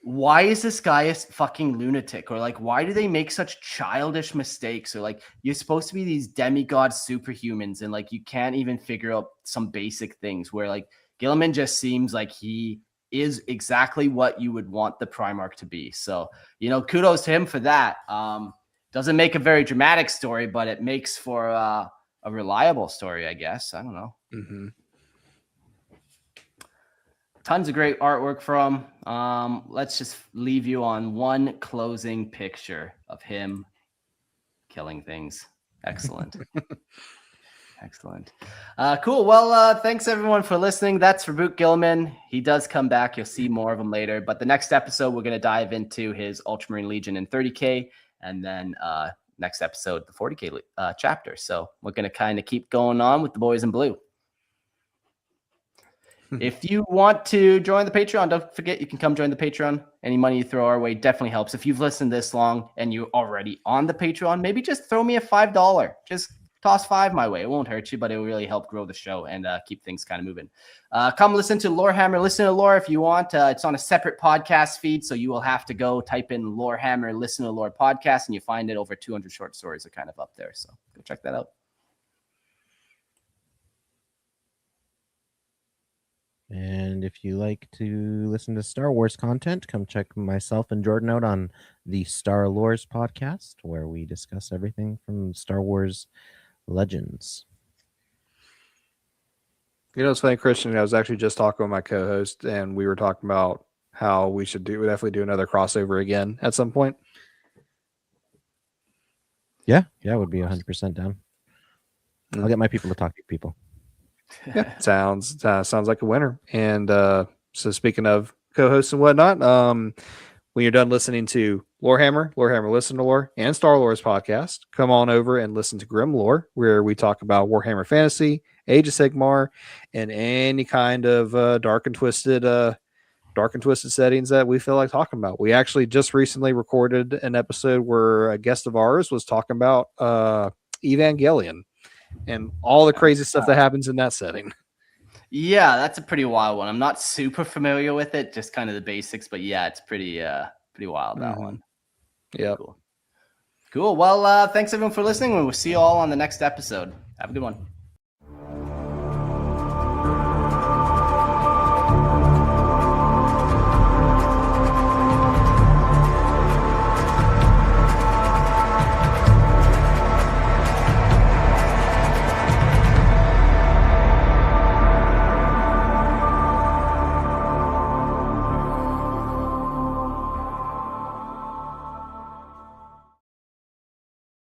Speaker 1: why is this guy a fucking lunatic? Or like, why do they make such childish mistakes? Or like, you're supposed to be these demigod superhumans, and like you can't even figure out some basic things. Where like Guilliman just seems like he is exactly what you would want the Primarch to be. So, you know, kudos to him for that. Doesn't make a very dramatic story, but it makes for a reliable story, I guess. I don't know.
Speaker 3: Mm-hmm.
Speaker 1: Tons of great artwork from. Let's just leave you on one closing picture of him killing things. Excellent. Excellent. Cool. Well, thanks everyone for listening. That's Roboute Guilliman. He does come back. You'll see more of him later. But the next episode, we're going to dive into his Ultramarine Legion in 30K. And then next episode, the 40K chapter. So we're going to kind of keep going on with the boys in blue. If you want to join the Patreon, don't forget you can come join the Patreon. Any money you throw our way definitely helps. If you've listened this long and you're already on the Patreon, maybe just throw me a $5. Just toss $5 my way. It won't hurt you, but it will really help grow the show and keep things kind of moving. Come listen to Lorehammer. Listen to Lore if you want. It's on a separate podcast feed, so you will have to go type in Lorehammer, listen to Lore podcast, and you find it. Over 200 short stories are kind of up there, so go check that out.
Speaker 2: And if you like to listen to Star Wars content, come check myself and Jordan out on the Star Lores podcast, where we discuss everything from Star Wars Legends.
Speaker 3: You know, it's funny, Christian. I was actually just talking with my co-host, and we were talking about how we should definitely do another crossover again at some point.
Speaker 2: Yeah, I would be 100% down. I'll get my people to talk to people.
Speaker 3: Yeah, sounds like a winner. And so speaking of co-hosts and whatnot, when you're done listening to Lorehammer Listen to Lore, and Star Lore's podcast, come on over and listen to Grim Lore, where we talk about Warhammer Fantasy, Age of Sigmar, and any kind of dark and twisted settings that we feel like talking about. We actually just recently recorded an episode where a guest of ours was talking about Evangelion and all the crazy stuff that happens in that setting.
Speaker 1: Yeah, that's a pretty wild one. I'm not super familiar with it, just kind of the basics, but yeah, it's pretty wild, that one.
Speaker 3: Yeah.
Speaker 1: Cool. Well, thanks everyone for listening, and we'll see you all on the next episode. Have a good one.